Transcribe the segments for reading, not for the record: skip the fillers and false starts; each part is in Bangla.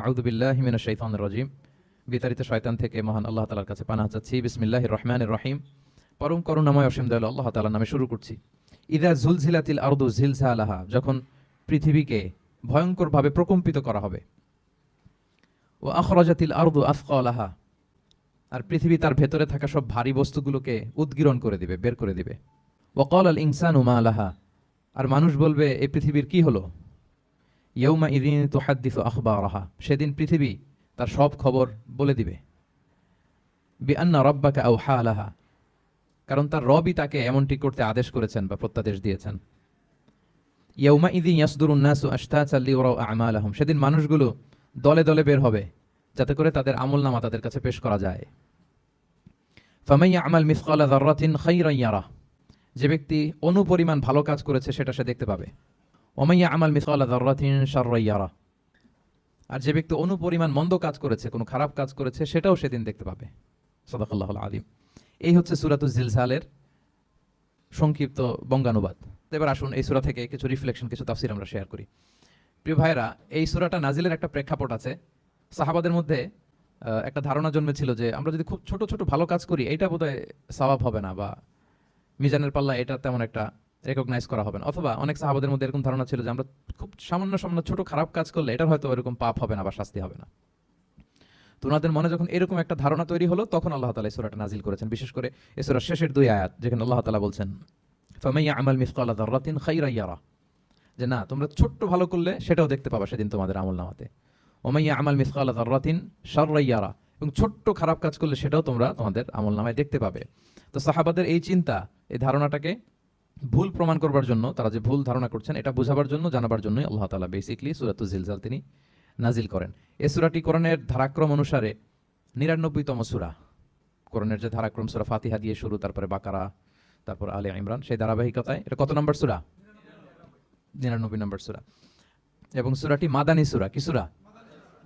আউযু বিল্লাহি মিনাশ শাইতানির রাজিম। বিতাড়িত শয়তান থেকে মহান আল্লাহ তাআলার কাছে পানাহ চাচ্ছি। বিসমিল্লাহির রহমানির রহিম। পরম করুণাময় অসীম দয়ালু আল্লাহ তাআলার নামে শুরু করছি। ইযা যুলজিলাতিল আরদু জিলজালাহা, যখন পৃথিবীকে ভয়ঙ্করভাবে প্রকম্পিত করা হবে। ওয়া আখরাজাতিল আরদু আথকালাহা, আর পৃথিবী তার ভেতরে থাকা সব ভারী বস্তুগুলোকে উদগীরণ করে দিবে, বের করে দিবে। ওয়া ক্বালাল ইনসানু মা লাহা, আর মানুষ বলবে এই পৃথিবীর কি হলো। ইয়াউমা ইযিন তুহাদ্দিসু আখবারাহা, সেদিন পৃথিবী তার সব খবর বলে দিবে। বিআন্না রাব্বাকা আওহা লাহা, কারণ তার রবই তাকে এমনটি করতে আদেশ করেছেন বা প্রত্যাদেশ দিয়েছেন। ইয়াউমা ইযিন ইয়াসদুরুন নাসু আশতাতান লিয়ারাউ আ'মালাহুম, সেদিন মানুষগুলো দলে দলে বের হবে যাতে করে তাদের আমলনামা তাদের কাছে পেশ করা যায়। ফামান ইয়া'মাল মিসকালা যাররাতিন খায়রান ইয়ারাহ, যে ব্যক্তি অনুপরিমাণ ভালো কাজ করেছে সেটা সে দেখতে পাবে। ওমান ইয়া'মাল মিসকালা যাররাতিন শাররান ইয়ারাহ, আর যে ব্যক্তি অনুপরিমাণ মন্দ কাজ করেছে, কোনো খারাপ কাজ করেছে, সেটাও সেদিন দেখতে পাবে। সাদাকাল্লাহুল আযীম। এই হচ্ছে সূরাতুজ জিলজালের সংক্ষিপ্ত বঙ্গানুবাদ। এবার আসুন এই সূরা থেকে কিছু রিফ্লেকশন, কিছু তাফসীর আমরা শেয়ার করি। প্রিয় ভাইরা, এই সূরাটা নাজিলের একটা প্রেক্ষাপট আছে। সাহাবাদের মধ্যে একটা ধারণা জন্মেছিল যে আমরা যদি খুব ছোট ছোট ভালো কাজ করি এটা বোধহয় সওয়াব হবে না, বা মিজানের পাল্লা এটা তেমন একটা রেকগনাইজ করা হবে না। অথবা অনেক সাহাবাদের মধ্যে এরকম ধারণা ছিল যে আমরা খুব সামান্য সামান্য ছোট খারাপ কাজ করলে এটার হয়তো এরকম পাপ হবে না বা শাস্তি হবে না। তো ওনাদের মনে যখন এরকম একটা ধারণা তৈরি হলো, তখন আল্লাহ তাআলা এই সূরাটা নাজিল করেছেন। বিশেষ করে এই সূরার শেষের 2 আয়াত, যেখানে আল্লাহ তাআলা বলছেন ফামান ইয়া'মাল মিসকালা যাররাতিন খায়রান ইয়ারা, যে না, তোমরা ছোট্ট ভালো করলে সেটাও দেখতে পাবা সেদিন তোমাদের আমলনামাতে। ওমান ইয়া'মাল মিসকালা যাররাতিন শাররান ইয়ারা, এবং ছোট্ট খারাপ কাজ করলে সেটাও তোমরা তোমাদের আমলনামায় দেখতে পাবে। তো সাহাবাদের এই চিন্তা, এই ধারণাটাকে ভুল প্রমাণ করবার জন্য, তারা যে ভুল ধারণা করছেন এটা বোঝাবার জন্য, জানাবার জন্যই আল্লাহ তাআলা বেসিক্যালি সূরাতুজ জিলজাল তিনি নাজিল করেন। এই সূরাটি কোরআনের ধারাক্রম অনুসারে 99তম সূরা। কোরআনের যে ধারাক্রম, সূরা ফাতিহা দিয়ে শুরু, তারপরে বাকারা, তারপর আলে ইমরান, সেই ধারাবাহিকতায় এটা কত নম্বর সূরা? 99 নম্বর সূরা। এবং সূরাটি মাদানী সূরা। কি সূরা?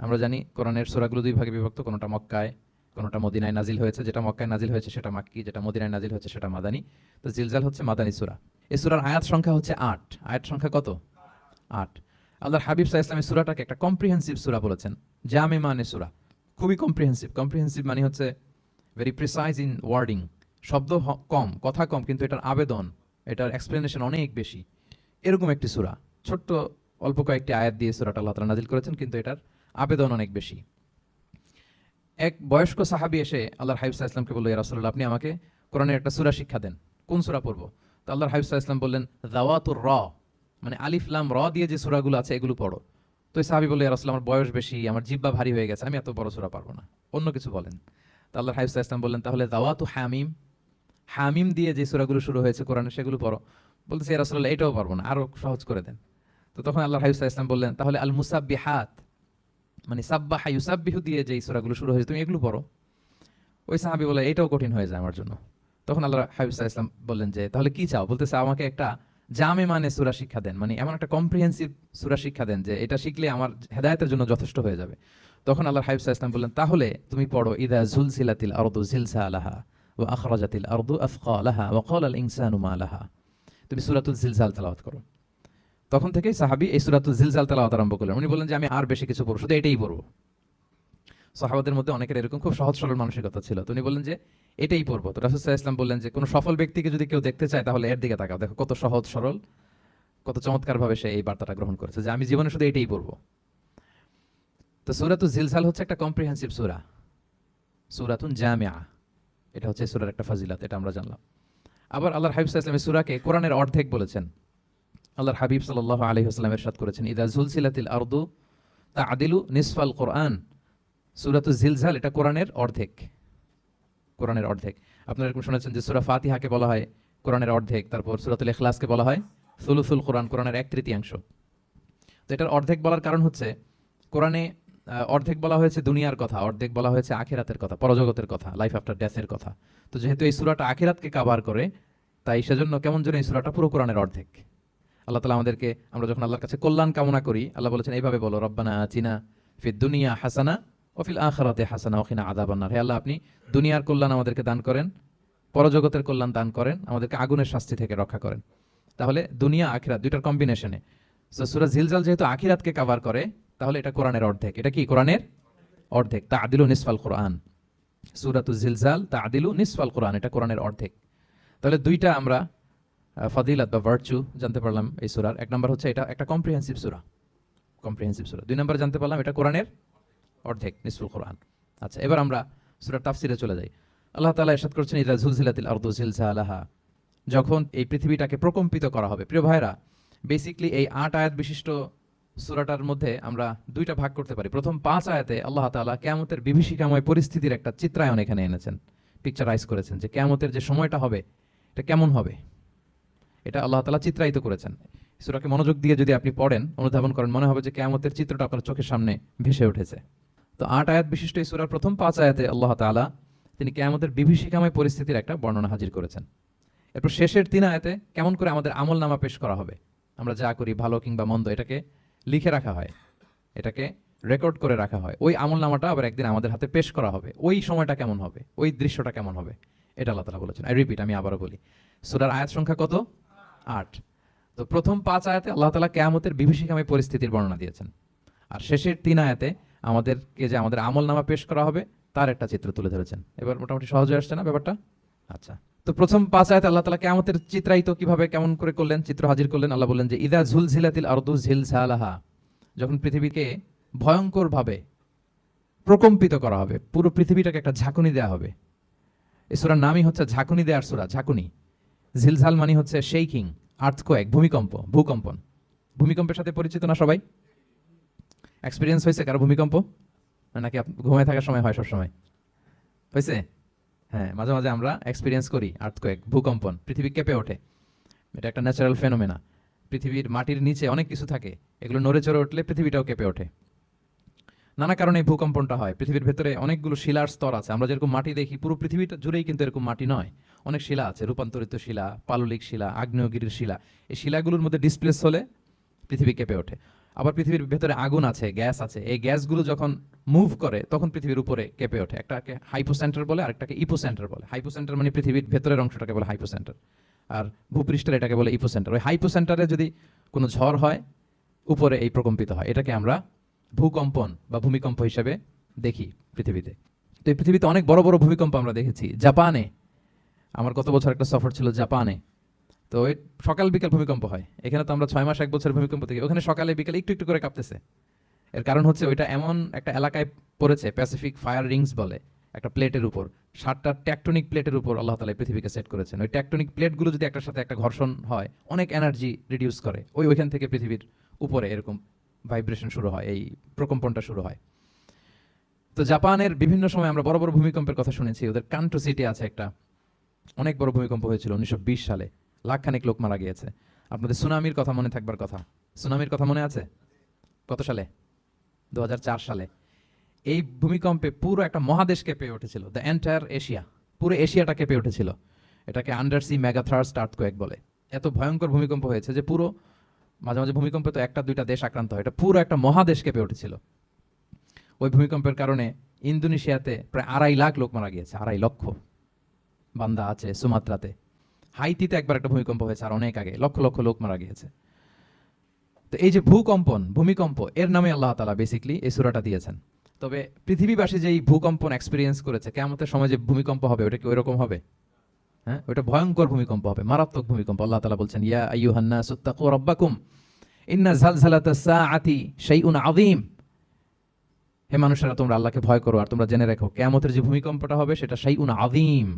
আমরা জানি কোরআনের সূরাগুলো 2 ভাগে বিভক্ত, কোনটা মক্কায়, কোনটা মদিনায় নাজিল হয়েছে। যেটা মক্কায় নাজিল হয়েছে সেটা মাক্কি, যেটা মদিনায় নাজিল হয়েছে সেটা মাদানী। তো জিলজাল হচ্ছে মাদানী সূরা। এই সূরার আয়াত সংখ্যা হচ্ছে 8। আয়াত সংখ্যা কত? 8। আল্লাহর হাবিব সাল্লাল্লাহু আলাইহি ওয়াসাল্লাম এই সূরাটাকে একটা কম্প্রিহেন্সিভ সূরা বলেছেন। জামে মানে সূরা, খুবই কম্প্রিহেন্সিভ। কম্প্রিহেন্সিভ মানে হচ্ছে ভেরি প্রিসাইজ ইন ওয়ার্ডিং, শব্দ কম, কথা কম, কিন্তু এটার আবেদন, এটার এক্সপ্লেনেশন অনেক বেশি, এরকম একটি সূরা। ছোট্ট অল্প কয়েকটি আয়াত দিয়ে সূরাটা আল্লাহ তাআলা নাজিল করেছেন, কিন্তু এটার আবেদন অনেক বেশি। এক বয়স্ক সাহাবী এসে আল্লাহর হাবিব সাল্লাল্লাহু আলাইহি ওয়াসাল্লামকে বলল, ইয়া রাসূলুল্লাহ, আপনি আমাকে কোরআনের একটা সূরা শিক্ষা দেন, কোন সূরা পড়বো? তো আল্লাহর হাবিব সাল্লাল্লাহু আলাইহি ওয়াসাল্লাম বললেন, যাওয়াতুর র, মানে আলিফ লাম র দিয়ে যে সূরাগুলো আছে এগুলো পড়ো। তো এই সাহাবী বলল, ইয়া রাসূলুল্লাহ, আমার বয়স বেশি, আমার জিহ্বা ভারী হয়ে গেছে, আমি এত বড় সূরা পারবো না, অন্য কিছু বলেন। তো আল্লাহর হাবিব সাল্লাল্লাহু আলাইহি ওয়াসাল্লাম বললেন, তাহলে যাওয়াতু হামিম, হামিম দিয়ে যে সূরাগুলো শুরু হয়েছে কোরআনে সেগুলো পড়ো। বলতেছে, ইয়া রাসূলুল্লাহ, এটাও পারবো না, আরো সহজ করে দেন। তো তখন আল্লাহর হাবিব সাল্লাল্লাহু আলাইহি ওয়াসাল্লাম বললেন, তাহলে আল মুসাব্বিহাত, মানে সাব্বাহা ইউসাব্বিহু দিয়ে যে সূরাগুলো শুরু হয়েছে তুমি এগুলো পড়ো। ওই সাহাবী বলে, এটাও কঠিন হয়ে যায় আমার জন্য। তখন আল্লাহর হাবিব সাল্লাল্লাহু আলাইহি ওয়াসাল্লাম বললেন যে, তাহলে কি চাও? বলতেছে, আমাকে একটা জামে মানে সূরা শিক্ষা দেন, মানে এমন একটা কম্প্রিহেন্সিভ সূরা শিক্ষা দেন যে এটা শিখলে আমার হেদায়েতের জন্য যথেষ্ট হয়ে যাবে। তখন আল্লাহর হাবিব সাল্লাল্লাহু আলাইহি ওয়াসাল্লাম বললেন, তাহলে তুমি পড়ো ইযা যুলজিলাতিল আরদু জিলজালাহা ওয়া আখরাজাতিল আরদু আথকালাহা ওয়া ক্বালাল ইনসানু মা লাহা। তুমি সূরাতুল জিলজাল তেলাওয়াত করো। তখন থেকেই সাহাবী এই সূরাতুল জিলজাল তেলাওয়াত আরম্ভ করলেন। উনি বললেন যে আমি আর বেশি কিছু পড়ব, শুধু এটাই পড়ব। সাহাবাদের মধ্যে অনেকের এরকম খুব সহজ সরল মানসিকতা ছিল। তো উনি বললেন যে এটাই পড়বো। তো রাসূল সাল্লাল্লাহু আলাইহি ওয়াসাল্লাম বললেন যে কোনো সফল ব্যক্তিকে যদি কেউ দেখতে চায় তাহলে এর দিকে তাকাও, দেখো কত সহজ সরল, কত চমৎকার ভাবে সে এই বার্তাটা গ্রহণ করেছে যে আমি জীবনে শুধু এটাই পড়বো। তো সূরাতুল জিলজাল হচ্ছে একটা কম্প্রিহেন্সিভ সূরা, সূরাতুন জামিআ। এটা হচ্ছে সূরার একটা ফাজিলাত, এটা আমরা জানলাম। আবার আল্লাহর হাবিব সাল্লাল্লাহু আলাইহি ওয়াসাল্লাম এই সূরাকে কোরআনের অর্ধেক বলেছেন। আল্লাহর হাবিব সাল্লাল্লাহু আলাইহি ওয়াসাল্লাম ইরশাদ করেছেন, ইযা যুলজিলাতিল আরদু তা'দিলু নিসফাল কুরআন। সূরাতুল জিলজাল এটা কোরআনের অর্ধেক, কোরআনের অর্ধেক। আপনারা এরকম শুনেছেন যে সূরা ফাতিহাকে বলা হয় কোরআনের অর্ধেক, তারপর সূরাতুল ইখলাসকে বলা হয় সুলুসুল কোরআন, কোরআনের 1/3। তো এটার অর্ধেক বলার কারণ হচ্ছে কোরআনে অর্ধেক বলা হয়েছে দুনিয়ার কথা, অর্ধেক বলা হয়েছে আখিরাতের কথা, পরজগতের কথা, লাইফ আফটার ডেথের কথা। তো যেহেতু এই সূরাটা আখিরাতকে কভার করে, তাই সেজন্য কেমন যেন এই সূরাটা পুরো কোরআনের অর্ধেক। আল্লাহ তাআলা আমাদেরকে, আমরা যখন আল্লাহর কাছে কল্যাণ কামনা করি, আল্লাহ বলেছেন এইভাবে বলো, রব্বানা আতিনা ফিদ দুনিয়া হাসানা ওয়া ফিল আখিরাতি হাসানা ওয়া কিনা আযাবান্নার। হে আল্লাহ, আপনি দুনিয়ার কল্যাণ আমাদেরকে দান করেন, পরজগতের কল্যাণ দান করেন, আমাদেরকে আগুনের শাস্তি থেকে রক্ষা করেন। তাহলে দুনিয়া আখিরাত দুইটার কম্বিনেশনে। সো সূরা জিলজাল যেহেতু আখিরাতকে কভার করে, তাহলে এটা কোরআনের অর্ধেক। এটা কি কোরআনের অর্ধেক? তা'দিলু নিসফাল কোরআন, সূরাতুজ জিলজাল তা'দিলু নিসফাল কোরআন, এটা কোরআনের অর্ধেক। তাহলে দুইটা আমরা ফাদিলাত বা ভার্চু জানতে পারলাম এই সূরার। এক নম্বর হচ্ছে এটা একটা কম্প্রিহেন্সিভ সূরা, দুই নম্বর জানতে পারলাম এটা কোরআনের অর্ধেক, নিসফুল কোরআন। আচ্ছা, এবার আমরা সূরার তাফসিরে চলে যাই। আল্লাহ তাআলা ইরশাদ করছেন, ইযা যুলজিলাতিল আরদু জিলজালাহা, যখন এই পৃথিবীটাকে প্রকম্পিত করা হবে। প্রিয় ভাইরা, বেসিক্যালি এই ৮ আয়াত বিশিষ্ট সূরাটার মধ্যে আমরা দুইটা ভাগ করতে পারি। প্রথম ৫ আয়াতে আল্লাহ তাআলা কিয়ামতের বিভীষিকাময় পরিস্থিতির একটা চিত্রায়ন এখানে এনেছেন, পিকচারাইজ করেছেন যে কিয়ামতের যে সময়টা হবে এটা কেমন হবে, এটা আল্লাহ তাআলা চিত্রায়িত করেছেন। সূরাকে মনোযোগ দিয়ে যদি আপনি পড়েন, অনুধাবন করেন, মনে হবে যে কিয়ামতের চিত্রটা আপনার চোখের সামনে ভেসে উঠেছে। তো ৮ আয়াত বিশিষ্ট এই সূরার প্রথম ৫ আয়াতে আল্লাহ তাআলা তিনি কিয়ামতের বিভীষিকাময় পরিস্থিতির একটা বর্ণনা হাজির করেছেন। এরপর শেষের ৩ আয়াতে কেমন করে আমাদের আমলনামা পেশ করা হবে, আমরা যা করি ভালো কিংবা মন্দ, এটাকে লিখে রাখা হয়, এটাকে রেকর্ড করে রাখা হয়। ওই আমলনামাটা আবার একদিন আমাদের হাতে পেশ করা হবে। ওই সময়টা কেমন হবে, ওই দৃশ্যটা কেমন হবে, এটা আল্লাহ তাআলা বলেছেন। আমি আবারও বলি, সূরার আয়াত সংখ্যা কত? ৮। তো প্রথম ৫ আয়াতে আল্লাহ তাআলা কিয়ামতের বিভীষিকাময় পরিস্থিতির বর্ণনা দিয়েছেন, আর শেষের ৩ আয়াতে আমাদেরকে যে আমাদের আমলনামা পেশ করা হবে তার একটা চিত্র তুলে ধরেছেন। এবার মোটামুটি সহজ হয়ে আসছে না ব্যাপারটা? আচ্ছা, তো প্রথম ৫ আয়াতে আল্লাহ তাআলা কিয়ামতের চিত্রায়িত কিভাবে কেমন করে করলেন, চিত্র হাজির করলেন। আল্লাহ বললেন যে ইযা যুলজিলাতিল আরদু জিলজালাহা, যখন পৃথিবীকে ভয়ঙ্করভাবে প্রকম্পিত করা হবে, পুরো পৃথিবীটাকে একটা ঝাঁকুনি দেওয়া হবে। এই সূরার নামই হচ্ছে ঝাঁকুনি দেওয়ার সূরা, ঝাঁকুনি। জিলজাল মানে হচ্ছে শেকিং, আর্থকোয়েক, ভূমিকম্প, ভূকম্পন। ভূমিকম্পের সাথে পরিচিত না সবাই? এক্সপিরিয়েন্স হয়েছে কারো ভূমিকম্প? নাকি ঘুমায় থাকার সময় হয়, সব সময় হয়েছে? হ্যাঁ, মাঝে মাঝে আমরা এক্সপিরিয়েন্স করি আর্থকোয়েক, ভূকম্পন। পৃথিবী কেঁপে ওঠে, এটা একটা ন্যাচারাল ফেনোমেনা। পৃথিবীর মাটির নিচে অনেক কিছু থাকে, এগুলো নড়ে চড়ে উঠলে পৃথিবীটাও কেঁপে ওঠে। নানা কারণে এই ভূকম্পনটা হয়। পৃথিবীর ভেতরে অনেকগুলো শিলার স্তর আছে। আমরা যেরকম মাটি দেখি, পুরো পৃথিবীটা জুড়েই কিন্তু এরকম মাটি নয়, অনেক শিলা আছে, রূপান্তরিত শিলা, পাললিক শিলা, আগ্নেয়গিরির শিলা। এই শিলাগুলোর মধ্যে ডিসপ্লেস হলে পৃথিবী কেঁপে ওঠে। আবার পৃথিবীর ভেতরে আগুন আছে, গ্যাস আছে, এই গ্যাসগুলো যখন মুভ করে তখন পৃথিবীর উপরে কেঁপে ওঠে। একটাকে হাইপোসেন্টার বলে, আরেকটাকে ইপোসেন্টার বলে। হাইপোসেন্টার মানে পৃথিবীর ভেতরের অংশটাকে বলে হাইপোসেন্টার, আর ভূপৃষ্ঠের এটাকে বলে ইপোসেন্টার। ওই হাইপোসেন্টারে যদি কোনো ঝড় হয়, উপরে এই প্রকম্পিত হয়, এটাকে আমরা ভূকম্পন বা ভূমিকম্প হিসেবে দেখি পৃথিবীতে। তো এই পৃথিবীতে অনেক বড় বড় ভূমিকম্প আমরা দেখেছি। জাপানে, আমার গত বছর একটা সফর ছিল জাপানে, তো সকাল বিকাল ভূমিকম্প হয়। এখানে তো আমরা ৬ মাস ১ বছর ভূমিকম্প দেখি, ওখানে সকালে বিকালে একটু একটু করে কাঁপতেছে। এর কারণ হচ্ছে ওইটা এমন একটা এলাকায় পড়েছে, প্যাসিফিক ফায়ার রিংস বলে, একটা প্লেটের উপর, ৭টা ট্যাকটনিক প্লেটের উপর আল্লাহ তাআলা পৃথিবীকে সেট করেছেন। ওই ট্যাকটনিক প্লেটগুলো যদি একটার সাথে একটা ঘর্ষণ হয়, অনেক এনার্জি রিডিউস করে, ওইখান থেকে পৃথিবীর উপরে এরকম ভাইব্রেশন শুরু হয়, এই প্রকম্পনটা শুরু হয়। তো জাপানের বিভিন্ন সময় আমরা বড় বড় ভূমিকম্পের কথা শুনেছি। ওদের কান্টো সিটি আছে একটা, অনেক বড় ভূমিকম্প হয়েছিল ১৯২০ সালে, লাখখানেক লোক মারা গিয়েছে। আপনাদের সুনামির কথা মনে থাকবার কথা, সুনামির কথা মনে আছে? কত সালে? ২০০৪ সালে। এই ভূমিকম্পে পুরো একটা মহাদেশ কেঁপে উঠেছিল, দ্য এন্টায়ার এশিয়া, পুরো এশিয়াটা কেঁপে উঠেছিল। এটাকে আন্ডারসি মেগাথার্স্ট আর্থকোয়েক বলে। এত ভয়ঙ্কর ভূমিকম্প হয়েছে যে পুরো, মাঝে মাঝে ভূমিকম্পে তো একটা দুইটা দেশ আক্রান্ত হয়, এটা পুরো একটা মহাদেশ কেঁপে উঠেছিল। ওই ভূমিকম্পের কারণে ইন্দোনেশিয়াতে প্রায় ২.৫ লাখ লোক মারা গিয়েছে, ২.৫ লক্ষ। বান্দা আছে সুমাত্রাতে। হাইতিতে একবার একটা ভূমিকম্প হয়েছে আর অনেক আগে, লক্ষ লক্ষ লোক মারা গিয়েছে। তো এই যে ভূমিকম্প, এর নামে আল্লাহ তাআলা বেসিক্যালি এই সূরাটা দিয়েছেন। তবে পৃথিবীবাসী যে এই ভূকম্পন এক্সপিরিয়েন্স করেছে, কিয়ামতের সময় যে ভূমিকম্প হবে ওটা কি ওইরকম হবে? হ্যাঁ, ওটা ভয়ঙ্কর ভূমিকম্প হবে, মারাত্মক ভূমিকম্প। আল্লাহ তাআলা বলছেন, ইয়া আইয়ুহান নাসু তাকু রাব্বাকুম ইন্না যালযালাতাস সাআতি শাইউন আযীম। হে মানুষেরা, তোমরা আল্লাহকে ভয় করো আর তোমরা জেনে রাখো কিয়ামতের যে ভূমিকম্পটা হবে সেটা শাইউন আযীম।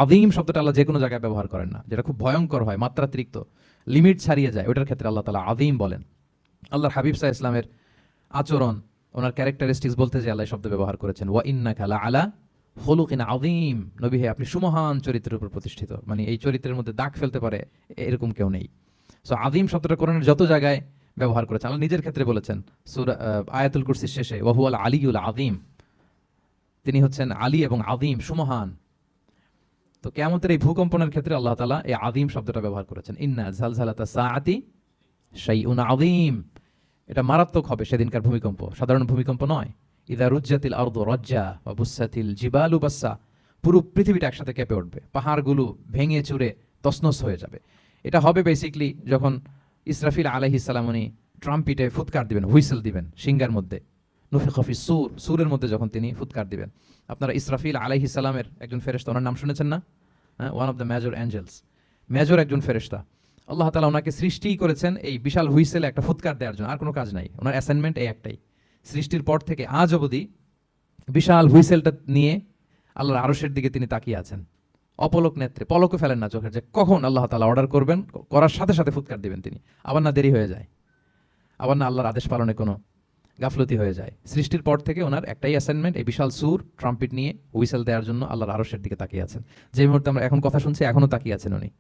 আযীম শব্দটা আল্লাহ যে কোনো জায়গায় ব্যবহার করেন না, যেটা খুব ভয়ঙ্কর হয়, মাত্রাতিরিক্ত, লিমিট ছাড়িয়ে যায়, ওটার ক্ষেত্রে আল্লাহ তাআলা আযীম বলেন। আল্লাহর হাবিব সাল্লাল্লাহু আলাইহি ইসলামের আচরণ, ওনার ক্যারেক্টারিস্টিক্স বলতে যে আল্লাহ শব্দ ব্যবহার করেছেন, ওয়া ইন্নাকা লাআলা খুলুকিন আযীম। নবী হে, আপনি সুমহান চরিত্রের উপর প্রতিষ্ঠিত, মানে এই চরিত্রের মধ্যে দাগ ফেলতে পারে এরকম কেউ নেই। সো আযীম শব্দটা কোরআনের যত জায়গায় ব্যবহার করেছেন, আল্লাহ নিজের ক্ষেত্রে বলেছেন সূরা আয়াতুল কুরসির শেষে, ওয়া হুয়াল আলিয়ুল আযীম, তিনি হচ্ছেন আলী এবং আযীম, সুমহান। তো কিয়ামতের এই ভূকম্পনের ক্ষেত্রে আল্লাহ তাআলা এই আযীম শব্দটা ব্যবহার করেছেন, ইন্না যালযালাতাস সাআতি শাইউন আযীম। এটা মারাত্মক হবে সেদিনকার ভূমিকম্প, সাধারণ ভূমিকম্প নয়। ইযা রুজ্জাতিল আরদু রাজ্জা ওয়া বুসাতিল জিবালু বাসসা, পুরো পৃথিবীটা একসাথে কেঁপে উঠবে, পাহাড়গুলো ভেঙে চুরে তছনছ হয়ে যাবে। এটা হবে বেসিক্যালি যখন ইসরাফিল আলাইহিস সালাম উনি ট্রাম্পিটে ফুৎকার দিবেন, হুইসেল দিবেন সিঙ্গার মধ্যে, নুফিখা ফিস সূর, সূরের মধ্যে যখন তিনি ফুৎকার দিবেন। আপনারা ইসরাফিল আলাইহিস সালামের একজন ফেরেশতা, ওনার নাম শুনেছেন না? হ্যাঁ, one of the major angels, major একজন ফেরেশতা। আল্লাহ তাআলা ওনাকে সৃষ্টিই করেছেন এই বিশাল হুইসেলে একটা ফুৎকার দেওয়ার জন্য, আর কোনো কাজ নাই। ওনার অ্যাসাইনমেন্ট এই একটাই, সৃষ্টির পর থেকে আজ অবধি বিশাল হুইসেলটা নিয়ে আল্লাহর আরশের দিকে তিনি তাকিয়ে আছেন, অপলক নেত্রে, পলকও ফেলেন না চোখের, যে কখন আল্লাহ তাআলা অর্ডার করবেন, করার সাথে সাথে ফুৎকার দিবেন তিনি, আবার না দেরি হয়ে যায়, আবার না আল্লাহর আদেশ পালনে কোনো গাফলতি হয়ে যায়। সৃষ্টির পর থেকে ওনার একটাই অ্যাসাইনমেন্ট, এই বিশাল সুর ট্রাম্পিট নিয়ে হুইসেল দেওয়ার জন্য আল্লাহর আরশের দিকে তাকিয়ে আছেন। যে মুহূর্তে আমরা এখন কথা শুনছি, এখনো তাকিয়ে আছেন উনি।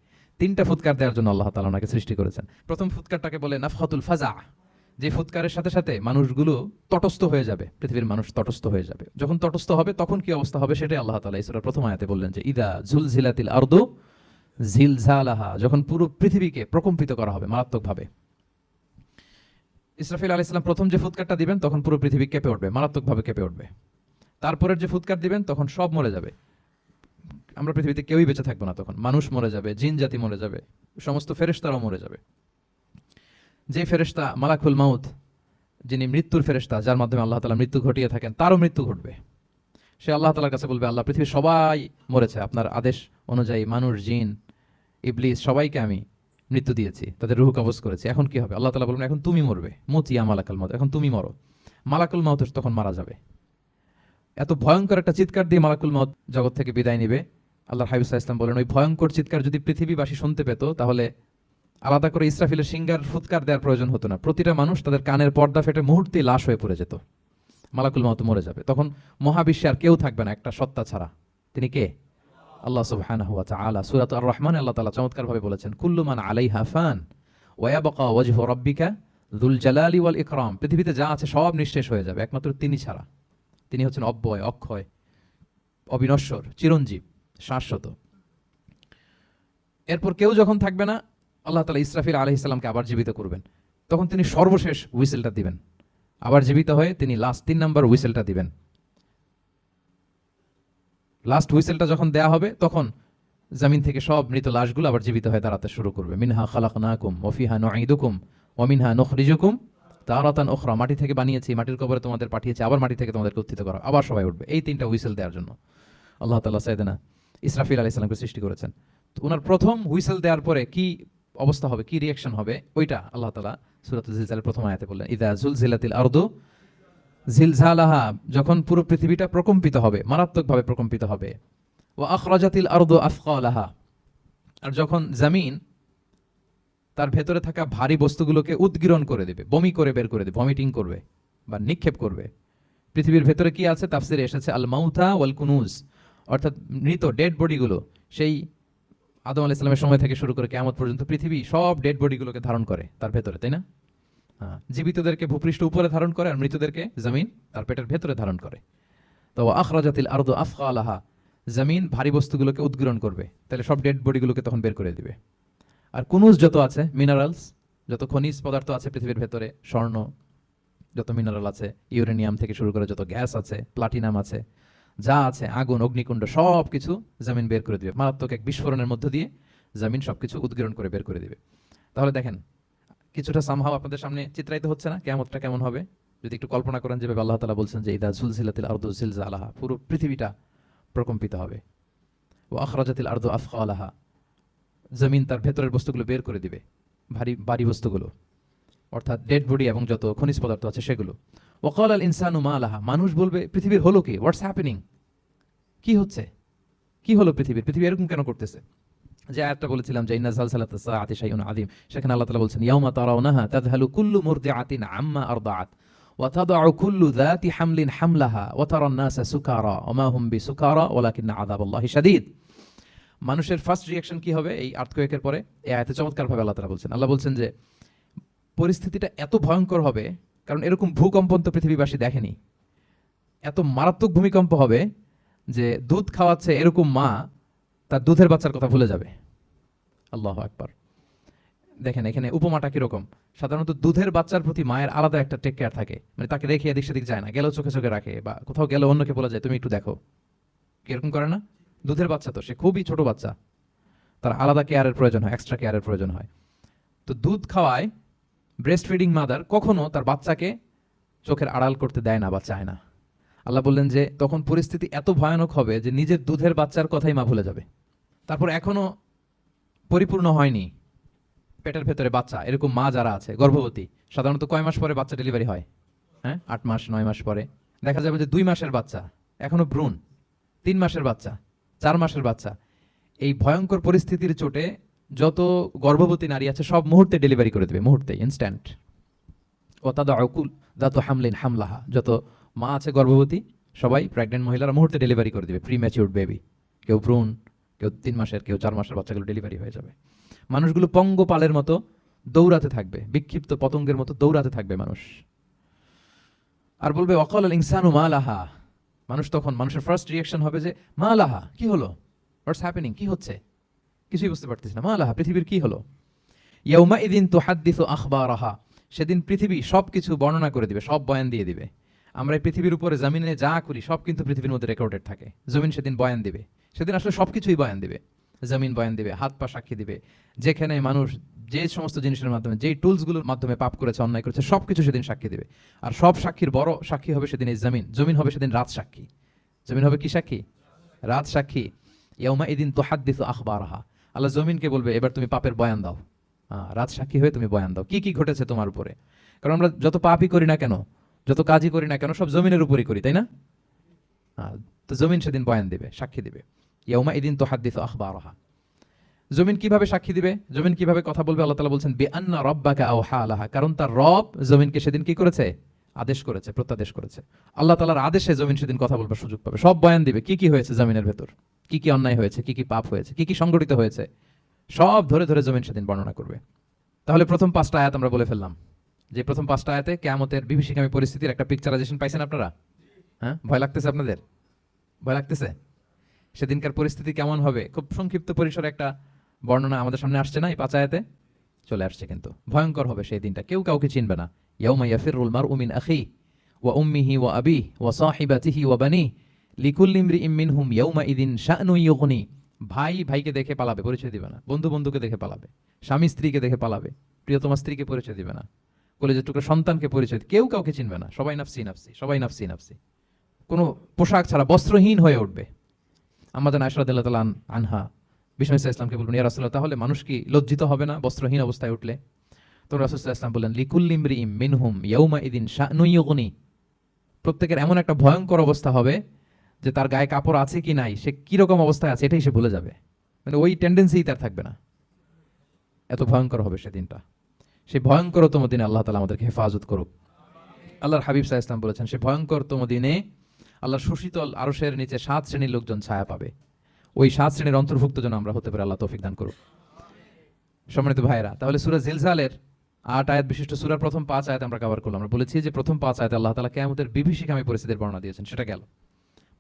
3টা ফুৎকার দেওয়ার জন্য আল্লাহ তাআলা ওনাকে সৃষ্টি করেছেন। প্রথম ফুৎকারটাকে বলে নাফখাতুল ফাজা, যে ফুৎকারের সাথে সাথে মানুষগুলো তটস্থ হয়ে যাবে, পৃথিবীর মানুষ তটস্থ হয়ে যাবে। যখন তটস্থ হবে তখন কি অবস্থা হবে সেটাই আল্লাহ তাআলা এই সূরার প্রথম আয়াতে বললেন, যে ইদা জুলজিলাতিল আরদু জিলজালাহা, যখন পুরো পৃথিবীকে প্রকম্পিত করা হবে মারাত্মকভাবে। ইসরাফিল আলাইহিস সালাম প্রথম যে ফুৎকারটা দিবেন তখন পুরো পৃথিবী কেঁপে উঠবে, মারাত্মকভাবে কেঁপে উঠবে। তারপরের যে ফুৎকার দিবেন তখন সব মরে যাবে, আমরা পৃথিবীতে কেউই বেঁচে থাকবো না, তখন মানুষ মরে যাবে, জিন জাতি মরে যাবে, সমস্ত ফেরেশতারাও মরে যাবে। যে ফেরেশতা মালাকুল মাউত, যিনি মৃত্যুর ফেরেশতা, যার মাধ্যমে আল্লাহ তাআলা মৃত্যু ঘটিয়ে থাকেন, তারও মৃত্যু ঘটবে। সে আল্লাহ তাআলার কাছে বলবে, আল্লাহ পৃথিবীর সবাই মরেছে, আপনার আদেশ অনুযায়ী মানুষ, জিন, ইবলিস সবাইকে আমি মৃত্যু দিয়েছি, তাদের রূহ কবজ করেছি, এখন কি হবে? আল্লাহ তাআলা বলবেন, এখন তুমি মরবে, মুতিয়া মালাকুল মাউত, এখন তুমি মরো। মালাকুল মাউত তখন মারা যাবে। এত ভয়ঙ্কর একটা চিৎকার দিয়ে মালাকুল মাউত জগৎ থেকে বিদায় নিবে। আল্লাহর হাবিব সাল্লাল্লাহু আলাইহি ওয়াসাল্লাম বলেন, ওই ভয়ঙ্কর চিৎকার যদি পৃথিবীবাসী শুনতে পেত, তাহলে আলাদা করে ইসরাফিলের সিঙ্গার ফুৎকার দেওয়ার প্রয়োজন হতো না। প্রতিটা মানুষ তাদের কানের পর্দা ফেটে মুহূর্তেই লাশ হয়ে পড়ে যেত। মালাকুল মাউত মরে যাবে, তখন মহাবিশ্বে আর কেউ থাকবে না একটা সত্তা ছাড়া। তিনি কে? আল্লাহ সুবহানাহু ওয়া তাআলা। সূরাত আর-রহমানে আল্লাহ তাআলা চমৎকারভাবে বলেছেন, কুল্লু মান আলাইহা ফান ওয়া ইয়াবকা ওয়াজহু রাব্বিকা যুল জালালি ওয়াল ইকরাম। পৃথিবীতে যা আছে সব নিঃশেষ হয়ে যাবে একমাত্র তিনি ছাড়া। তিনি হচ্ছেন অব্যয়, অক্ষয়, অবিনশ্বর, চিরঞ্জীব, শাশ্বত। এরপর কেউ যখন থাকবে না, আল্লাহ তাআলা ইসরাফিল আলাইহিস সালামকে আবার জীবিত করবেন। তখন তিনি সর্বশেষ হুইসেলটা দিবেন, আবার জীবিত হয়ে তিনি লাস্ট 3 নাম্বার হুইসেলটা দিবেন। লাস্ট হুইসেলটা যখন দেয়া হবে, তখন জমিন থেকে সব মৃত লাশগুলো আবার জীবিত হয়ে দাঁড়াতে শুরু করবে। মিনহা খালাকনাকুম ওয়া ফিহা নুঈদুকুম ওয়া মিনহা নুখরিজুকুম তারাতান উখরা, মাটি থেকে বানিয়েছি, মাটির কবরে তোমাদের পাঠিয়েছি, আবার মাটি থেকে তোমাদেরকে উত্থিত করা, আবার সবাই উঠবে। এই 3টা হুইসেল দেওয়ার জন্য আল্লাহ তাআলা সাইয়েদনা ইসরাফিল আলাইহিস সালামকে সৃষ্টি করেছেন। তো ওনার প্রথম হুইসেল দেওয়ার পরে কি অবস্থা হবে, কি রিঅ্যাকশন হবে, ওইটা আল্লাহ তাআলা সূরাতুল জিলজালের প্রথম আয়াতে বললেন, ইদা জুলজিলাতিল আরদু জিলজালাহা, যখন পুরো পৃথিবীটা প্রকম্পিত হবে, মারাত্মকভাবে প্রকম্পিত হবে। ওয়া আখরাজাতিল আরদু আফকালাহা, আর যখন জমিন তার ভেতরে থাকা ভারী বস্তুগুলোকে উদ্গীরণ করে দেবে, বমি করে বের করে দেবে, ভমিটিং করবে বা নিক্ষেপ করবে। পৃথিবীর ভেতরে কি আছে? তাফসিরে এসেছে আল মাউতা ওয়াল কুনুজ, অর্থাৎ মৃত ডেড বডিগুলো, সেই আদম আলাইহিস সালামের সময় থেকে শুরু করে কিয়ামত পর্যন্ত পৃথিবী সব ডেড বডিগুলোকে ধারণ করে তার ভেতরে, তাই না? হ্যাঁ, জীবিতদেরকে ভূপৃষ্ঠ উপরে ধারণ করে, আর মৃতদেরকে জমিন তার পেটের ভেতরে ধারণ করে। তো আখরাজাতিল আরদু আফকালাহা, জমিন ভারী বস্তুগুলোকে উদ্গীরণ করবে, তাহলে সব ডেড বডিগুলোকে তখন বের করে দিবে। আর কুনুজ যত আছে, মিনারেলস, যত খনিজ পদার্থ আছে পৃথিবীর ভেতরে, স্বর্ণ, যত মিনারেল আছে, ইউরেনিয়াম থেকে শুরু করে যত গ্যাস আছে, প্লাটিনাম আছে, যা আছে, আগুন, অগ্নিকুণ্ড, সব কিছু জমিন বের করে দিবে। মারাত্মক এক বিস্ফোরণের মধ্য দিয়ে জমিন সবকিছু উদ্গীরণ করে বের করে দিবে। তাহলে দেখেন, কিছুটা সামহাও আপনাদের সামনে চিত্রায়িত হচ্ছে না কিয়ামতটা কেমন হবে? যদি একটু কল্পনা করেন, যেভাবে আল্লাহ তাআলা বলছেন যে ইদা জুলজিলাতিল আরদু জিলজালাহা, পুরো পৃথিবীটা প্রকম্পিত হবে। ওয়া আখরাজাতিল আরদু আফকালাহা, জমিন তার ভেতরের বস্তুগুলো বের করে দিবে, ভারী বস্তুগুলো, অর্থাৎ ডেড বডি এবং যত খনিজ পদার্থ আছে সেগুলো। ওয়া ক্বালাল ইনসানু মা লাহা, মানুষ বলবে পৃথিবীর হলো কি, হোয়াটস হ্যাপেনিং, কি হচ্ছে, কি হলো পৃথিবী এরকম কেন করতেছে? যে আয়াতটা বলেছিলাম যে ইন্না যালজালাতাস সাআতি শাইউন আযীম, সেখানে আল্লাহ তাআলা বলছেন ইয়াউমা তারাউনাহা তাযহালু কুল্লু মুরদিআতিন আম্মা আরদাআত ওয়া তাদউ কুল্লু যাতি হামলিন হামলাহা ওয়া তারান নাসা সুকারা ওয়া মা হুম বিসুকারা ওয়ালাকিন্না আযাবাল্লাহি শাদীদ। মানুষের ফার্স্ট রিঅ্যাকশন কি হবে এই আর্থকোয়েকের পরে? এই আয়াতে চমৎকারভাবে আল্লাহ তাআলা বলছেন। আল্লাহ বলছেন যে পরিস্থিতিটা এত ভয়ঙ্কর হবে, কারণ এরকম ভূকম্পন তো পৃথিবীবাসী দেখেনি। এত মারাত্মক ভূমিকম্প হবে যে দুধ খাওয়াচ্ছে এরকম মা তার দুধের বাচ্চার কথা ভুলে যাবে। আল্লাহু আকবার। দেখেন এখানে উপমাটা কিরকম। সাধারণত দুধের বাচ্চার প্রতি মায়ের আলাদা একটা টেক কেয়ার থাকে, মানে তাকে রেখে এদিক সেদিক যায় না, গেলেও চোখে চোখে রাখে, বা কোথাও গেলে অন্যকে বলা যায় তুমি একটু দেখো, কিরকম করে না? দুধের বাচ্চা তো সে খুবই ছোট বাচ্চা, তার আলাদা কেয়ারের প্রয়োজন হয়, এক্সট্রা কেয়ারের প্রয়োজন হয়। তো দুধ খাওয়ায় ব্রেস্ট ফিডিং মাদার কখনো তার বাচ্চাকে চোখের আড়াল করতে দেয় না বা চায় না। আল্লাহ বললেন যে তখন পরিস্থিতি এত ভয়ানক হবে যে নিজের দুধের বাচ্চার কথাই মা ভুলে যাবে। তারপর এখনো পরিপূর্ণ হয়নি পেটের ভেতরে বাচ্চা, এরকম মা যারা আছে গর্ভবতী, সাধারণত কয় মাস পরে বাচ্চা ডেলিভারি হয়? হ্যাঁ, 8 মাস 9 মাস পরে। দেখা যাবে যে 2 মাসের বাচ্চা, এখনো ভ্রূণ, 3 মাসের বাচ্চা, 4 মাসের বাচ্চা। এই ভয়ঙ্কর পরিস্থিতির চোটে যত গর্ভবতী নারী আছে সব মুহূর্তে ডেলিভারি করে দেবে, মুহূর্তে, ইনস্ট্যান্ট। ও তাদা অকুল দাত হামলিন হামলাহা, যত মা আছে গর্ভবতী সবাই, প্রেগনেন্ট মহিলারা মুহূর্তে ডেলিভারি করে দেবে, প্রি ম্যাচিউরড বেবি। কেউ ভ্রূণ, কেউ 3 মাসের, কেউ 4 মাসের বাচ্চাগুলো ডেলিভারি হয়ে যাবে। মানুষগুলো পঙ্গপালের মতো দৌড়াতে থাকবে, বিক্ষিপ্ত পতঙ্গের মতো দৌড়াতে থাকবে মানুষ। আর বলবে অকাল আল ইনসানু মা লাহা। মানুষ তখন, মানুষের ফার্স্ট রিয়াকশন হবে যে মা লাহা, কি হলো, হোয়াটস হ্যাপেনিং, কি হচ্ছে, কিছুই বুঝতে পারতেছি না, মা লাহা, পৃথিবীর কি হলো। ইয়াউমা ইদিন তুহাদ্দিসু আখবারাহা, সেদিন পৃথিবী সবকিছু বর্ণনা করে দিবে, সব বয়ান দিয়ে দিবে। আমরা এই পৃথিবীর উপরে জমিনে যা করি সব কিন্তু পৃথিবীর মধ্যে রেকর্ডেড থাকে। জমিন সেদিন বয়ান দিবে, সেদিন আসলে সবকিছুই বয়ান দিবে। জমিন বয়ান দিবে, হাত পা সাক্ষী দিবে। যেখানে মানুষ যে সমস্ত জিনিসের মাধ্যমে, যেই টুলসগুলোর মাধ্যমে পাপ করেছে, অন্যায় করেছে, সবকিছু সেদিন সাক্ষী দিবে। আর সব সাক্ষীর বড় সাক্ষী হবে সেদিন এই জমিন। জমিন হবে সেদিন রাত সাক্ষী। জমিন হবে কি সাক্ষী? রাত সাক্ষী। ইয়াউমা ইদিন তুহাদ্দিসু আখবারাহা, আল্লাহ জমিনকে বলবে এবার তুমি পাপের বয়ান দাও। রাত সাক্ষী হয়ে তুমি বয়ান দাও, কি কি ঘটেছে তোমার উপরে। কারণ আমরা যত পাপই করি না কেন, যত কাজই করি না কেন, সব জমিনের উপরই করি, তাই না? তো জমিন সেদিন বয়ান দিবে, সাক্ষী দিবে। ইয়াউমা ইদিন তুহাদ্দিসু আখবারাহা। জমিন কিভাবে সাক্ষী দিবে, জমিন কিভাবে কথা বলবে? আল্লাহ তাআলা বলছেন বিআন্না রাব্বাকা আওহা লাহা, কারণ তার রব জমিনকে সেদিন কি করেছে? আদেশ করেছে, প্রত্যাদেশ করেছে। আল্লাহ তাআলার আদেশে জমিন সেদিন কথা বলবার সুযোগ পাবে, সব বয়ান দিবে, কি কি হয়েছে জমিনের ভেতর, কি কি অন্যায় হয়েছে, কি কি পাপ হয়েছে, কি কি সংগঠিত হয়েছে, সব ধরে ধরে জমিন সেদিন বর্ণনা করবে। তাহলে প্রথম 5টা আয়াত আমরা বলে ফেললাম, যে প্রথম 5টা আয়াতে কিয়ামতের বিভীষিকামী পরিস্থিতির একটা পিকচারাইজেশন পাইছেন আপনারা? হ্যাঁ, ভয় লাগতেছে আপনাদের? ভয় লাগতেছে? সেদিনকার পরিস্থিতি কেমন হবে খুব সংক্ষিপ্ত পরিসরে একটা বর্ণনা আমাদের সামনে আসছে না? এই 5 আয়াতে চলে আসছে। কিন্তু ভয়ঙ্কর হবে সেই দিনটা, কেউ কাউকে চিনবে না। ইয়াউমা ইয়াফিরুল মারউ মিন আখিহি ওয়া উম্মিহি ওয়া আবিহি ওয়া সাহিবাতিহি ওয়া বানিহি লিকুল্লি ইমরিইম মিনহুম ইয়াউমা ইদিন শা'নুন ইউগনি। ভাই ভাইকে দেখে পালাবে, পরিচয় দিবে না। বন্ধু বন্ধুকে দেখে পালাবে, স্বামী স্ত্রীকে দেখে পালাবে, প্রিয়তমা স্ত্রীকে পরিচয় দিবে না, কলেজের টুকরা সন্তানকে পরিচয়, কেউ কাউকে চিনবে না। সবাই নাফসি নাফসি, সবাই নাফসি নাফসি, কোনো পোশাক ছাড়া বস্ত্রহীন হয়ে উঠবে। আমাদের আয়েশা রাদিয়াল্লাহু তাআলা আনহা বিষ্ণু ইসলামকে বলবেন, ইয়া রাসূলুল্লাহ, তাহলে মানুষ কি লজ্জিত হবে না বস্ত্রহীন অবস্থায় উঠলে? তো রাসূল সাল্লাল্লাহু আলাইহি ওয়াসাল্লাম বললেন, লিকুল্লি ইমরিইম মিনহুম ইয়াউমা ইদিন শা'নুন ইউগনি। প্রত্যেকের এমন একটা ভয়ঙ্কর অবস্থা হবে যে তার গায়ে কাপড় আছে কি নাই, সে কিরকম অবস্থায় আছে এটাই সে ভুলে যাবে। মানে ওই টেন্ডেন্সিই তার থাকবে না। এত ভয়ঙ্কর হবে সেদিনটা। সেই ভয়ঙ্করতম দিনে আল্লাহ তাআলা আমাদেরকে হেফাজত করুক। আল্লাহর হাবিব সাল্লাল্লাহু আলাইহি ওয়াসাল্লাম বলেছেন, সে ভয়ঙ্করতম দিনে আল্লাহর সুশীতল আরশের নিচে 7 শ্রেণীর লোকজন ছায়া পাবে। ওই 7 শ্রেণীর অন্তর্ভুক্ত যেন আমরা হতে পারি, আল্লাহ তৌফিক দান করুক। সম্মানিত ভাইরা, তাহলে সূরা জিলজালের 8 আয়াত বিশিষ্ট সূরার প্রথম 5 আয়াত আমরা কভার করলাম। আমরা বলেছি যে প্রথম 5 আয়াতে আল্লাহ তাআলা কিয়ামতের বিভীষিকামী পরিস্থিতির বর্ণনা দিয়েছেন, সেটা গেল।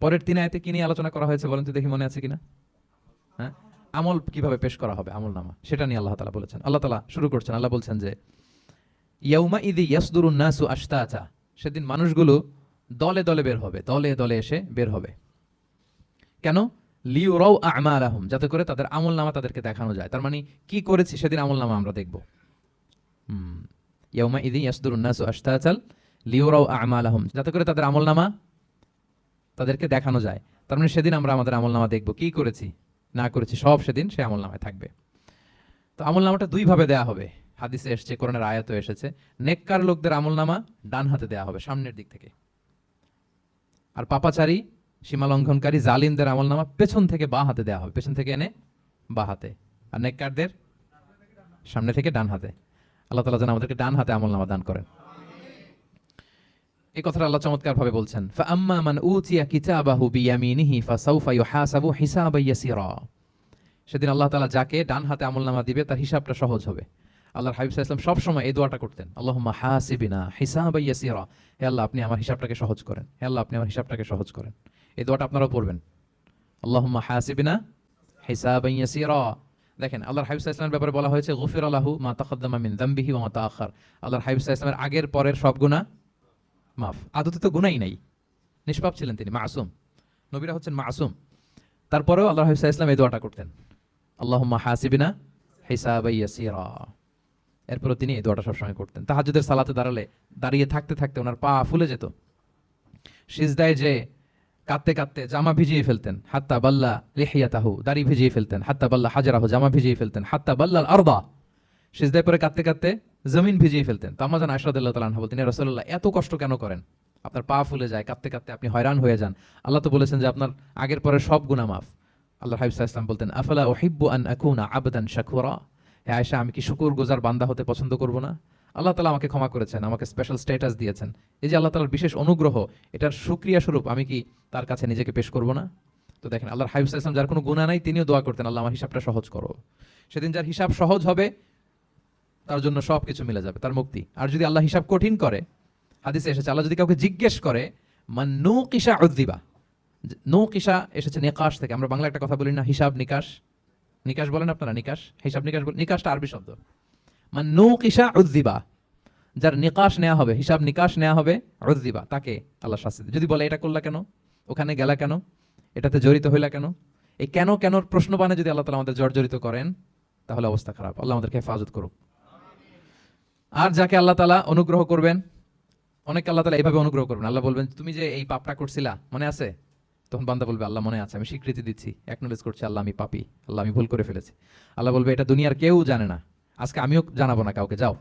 পরের 3 আয়াতে কি নিয়ে আলোচনা করা হয়েছে বলেন তো দেখি, মনে আছে কিনা? হ্যাঁ, আমল কিভাবে পেশ করা হবে, আমলনামা, সেটা নিয়ে আল্লাহ তাআলা বলেছেন। আল্লাহ তাআলা শুরু করছেন, আল্লাহ বলছেন যে ইয়াউমা ইদি ইয়াসদুরুন নাসু আশতাতা, সেদিন মানুষগুলো দলে দলে বের হবে, দলে দলে এসে বের হবে। কেন? লিউরাউ আমালাহুম, যাতে করে তাদের আমলনামা তাদেরকে দেখানো যায়। তার মানে কি করেছি সেদিন আমলনামা আমরা দেখব। ইয়াউমা ইদি ইয়াসদুরুন নাসু আশতাতাল লিউরাউ আমালাহুম, যাতে করে তাদের আমলনামা তাদেরকে দেখানো যায়। তার মানে সেদিন আমরা আমাদের আমলনামা দেখব, কি করেছি না করেছি সব সেদিন সে আমলনামায় থাকবে। তো আমলনামাটা 2 ভাবে দেয়া হবে, হাদিসে এসেছে, কোরআনের আয়াতে এসেছে। নেককার লোকদের আমলনামা ডান হাতে দেয়া হবে, সামনের দিক থেকে। আর পাপাচারী, সীমা লঙ্ঘনকারী, জালিমদের আমলনামা পেছন থেকে বাঁ হাতে দেওয়া হবে, পেছন থেকে এনে বাঁ হাতে। আর নেককারদের সামনে থেকে ডান হাতে। আল্লাহ তাআলা যেন আমাদেরকে ডান হাতে আমলনামা দান করেন। এই কথাটা আল্লাহ চমৎকার ভাবে বলছেন, ফাআম্মা মান উতিয়া কিতাবাহু বিয়ামিনিহি ফাসাউফা ইউহাসাবু হিসাবান ইয়াসিরা। সেদিন আল্লাহ তাআলা যাকে ডান হাতে আমলনামা দিবে তার হিসাবটা সহজ হবে। আল্লাহর হাবিব সাল্লাল্লাহু আলাইহি ওয়াসাল্লাম সব সময় এই দোয়াটা করতেন, আল্লাহুম্মা হাসিবিনা হিসাবান ইয়াসিরা। হে আল্লাহ, আপনি আমার হিসাবটাকে সহজ করেন, হে আল্লাহ, আপনি আমার হিসাবটাকে সহজ করেন। এই দোয়াটা আপনারাও পড়বেন, আল্লাহুম্মা হাসিবিনা হিসাবান ইয়াসিরা। দেখেন, আল্লাহর হাবিব সাল্লাল্লাহু আলাইহি ওয়াসাল্লামের ব্যাপারে বলা হয়েছে গুফিরা লাহু মা তাকাদ্দামা মিন যামবিহি ওয়া মা তাআখার। আল্লাহর হাবিব সাল্লাল্লাহু আলাইহি ওয়াসাল্লামের আগের পরের সব গুনাহ মাফ। আদতে তো গুনাহই নাই, নিষ্পাপ ছিলেন তিনি, মাসুম। নবীরা হচ্ছেন মাসুম। তারপরেও আল্লাহর হাবিব সাল্লাল্লাহু আলাইহি ওয়াসাল্লাম এই দোয়াটা করতেন, আল্লাহুম্মা হাসিবিনা হিসাবান ইয়াসিরা। এরপরও তিনি এই দোয়াটা সবসময় করতেন। তাহাজ্জুদের সালাতে দাঁড়িয়ে থাকতে থাকতে ওনার পা ফুলে যেত, সিজদায় যে কাঁদতে কাঁদতে জামা ভিজিয়ে ফেলতেন, হাত্তা বাল্লা লিহিয়াতাহু, দাড়ি ভিজিয়ে ফেলতেন, হাত্তা বাল্লা হাজারাহু, জামা ভিজিয়ে ফেলতেন, হাত্তা বাল্লাল আরদা, সিজদায় পরে কাঁদতে কাঁদতে জমিন ভিজিয়ে ফেলতেন। তো আম্মা জান আয়েশা রাদিয়াল্লাহু তাআলা আনহা বলতেন, ইয়া রাসূলুল্লাহ, এত কষ্ট কেন করেন? আপনার পা ফুলে যায়, কাঁদতে কাঁদতে আপনি হয়রান হয়ে যান, আল্লাহ তো বলেছেন যে আপনার আগের পরে সব গুনাহ মাফ। আল্লাহর হাবিব সাল্লাল্লাহু আলাইহি ওয়াসাল্লাম বলতেন, আফালা উহিব্বু আন আকুনা আবদান শাকুরা, হে আয়েশা, আমি কি শুকরগুজার বান্দা হতে পছন্দ করব না? আল্লাহ তাআলা আমাকে ক্ষমা করেছেন, আমাকে স্পেশাল স্ট্যাটাস দিয়েছেন, এই যে আল্লাহ তাআলার বিশেষ অনুগ্রহ, এটার শুকরিয়া স্বরূপ আমি কি তার কাছে নিজেকে পেশ করব না? তো দেখেন, আল্লাহর হাবিব সাল্লাল্লাহু আলাইহি ওয়াসাল্লাম যার কোনো গুনাহ নাই, তিনিও দোয়া করতেন, আল্লাহ আমার হিসাবটা সহজ করো। সেদিন যার হিসাব সহজ হবে তার জন্য সবকিছু মিলে যাবে, তার মুক্তি। আর যদি আল্লাহ হিসাব কঠিন করে, হাদিসে এসেছে আল্লাহ যদি কাউকে জিজ্ঞেস করে, মান নুকিশা উযযিবা, নুকিশা এসেছে নিকাশ থেকে, আমরা বাংলা একটা কথা বলি না, হিসাব নিকাশ, নিকাশ বলেন আপনারা, নিকাশ, হিসাব নিকাশ বলেন, নিকাশটা আরবি শব্দ। মান নুকিশা উযযিবা, যার নিকাশ নেওয়া হবে, হিসাব নিকাশ নেওয়া হবে, উযযিবা, তাকে আল্লাহ শাস্তি দেবে। যদি বলে এটা করলা কেন, ওখানে গেলা কেন, এটাতে জড়িত হইলা কেন, এই কেন কেনর প্রশ্ন বানে যদি আল্লাহ তাআলা আমাদের জর্জরিত করেন, তাহলে অবস্থা খারাপ। আল্লাহ আমাদেরকে হেফাজত করুক। আর যাকে আল্লাহ তাআলা অনুগ্রহ করবেন, অনেক আল্লাহ তাআলা এইভাবে অনুগ্রহ করবেন, আল্লাহ বলবেন, তুমি যে এই পাপটা করছিলা মনে আছে? তখন বান্দা বলবে, আল্লাহ মনে আছে, আমি স্বীকৃতি দিচ্ছি, অ্যাকনলেজ করছি, আল্লাহ আমি পাপী, আল্লাহ আমি ভুল করে ফেলেছি। আল্লাহ বলবে, এটা দুনিয়ার কেউ জানে না, আজকে আমিও জানাবো না কাউকে, যাও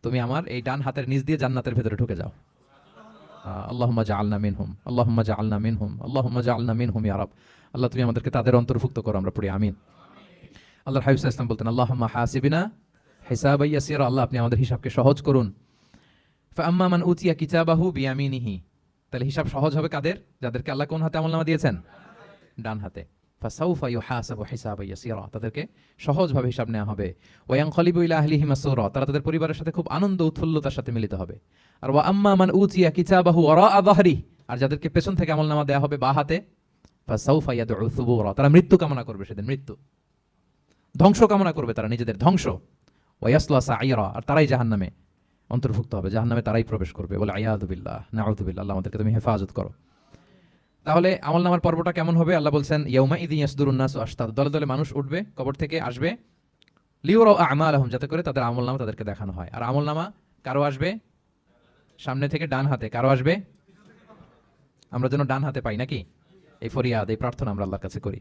তুমি আমার এই ডান হাতের নিচ দিয়ে জান্নাতের ভেতরে ঢুকে যাও। আল্লাহুম্মা জাআলনা মিনহুম, আল্লাহুম্মা জাআলনা মিনহুম, আল্লাহুম্মা জাআলনা মিনহুম ইয়া রাব। আল্লাহ তুমি আমাদেরকে তাদের অন্তর্ভুক্ত করো, আমরা পড়ি আমিন। আল্লাহর হাবিব সাল্লাল্লাহু আলাইহি ওয়াসাল্লাম বলতেন, আল্লাহুম্মা হাসিবিনা হিসাবান ইয়াসীরা, আল্লাহ আপনি আমাদের হিসাবকে সহজ করুন। ফাআম্মা মান উতিয়া কিতাবাহু বিয়ামিনিহি, তাহলে হিসাব সহজ হবে কাদের? যাদেরকে আল্লাহ কোন হাতে আমলনামা দিয়েছেন? ডান হাতে। ফাসাউফা ইউহাসাবু হিসাবান ইয়াসীরা, তাদেরকে সহজভাবে হিসাব নেওয়া হবে। ওয়া ইয়ানকালিবু ইলা আহলিহি মাসরুরা, তারা তাদের পরিবারের সাথে খুব আনন্দ উৎফুল্লতার সাথে মিলিত হবে। আর ওয়া আম্মা মান উতিয়া কিতাবাহু ওয়ারাআ যাহরি, আর যাদেরকে পেছন থেকে আমলনামা দেওয়া হবে বা হাতে, ফাসাউফা ইয়াদউ সুবুরা, তারা মৃত্যু কামনা করবে, সেদিন মৃত্যু, ধ্বংস কামনা করবে, তারা নিজেদের ধ্বংস। ওয়া ইয়াসলা সাঈরা, আর তারাই জাহান্নামে অন্তর্ভুক্ত হবে, জাহান্নামে তারাই প্রবেশ করবে। বলে আয়াযু বিল্লাহ, নাউযু বিল্লাহ, আল্লাহ আমাদেরকে তুমি হেফাজত করো। তাহলে আমলনামার পর্বটা কেমন হবে? আল্লাহ বলছেন, ইয়াউমা ইযিন ইয়াসদুরুন নাসু আশতাত, দলে দলে মানুষ উঠবে, কবর থেকে আসবে, লিউরাউ আমালাহুম, যাতে করে তাদের আমলনামা তাদেরকে দেখানো হয়। আর আমলনামা কারো আসবে সামনে থেকে ডান হাতে, কারো আসবে, আমরা যেন ডান হাতে পাই নাকি? এই ফরিয়াদ, এই প্রার্থনা আমরা আল্লাহর কাছে করি।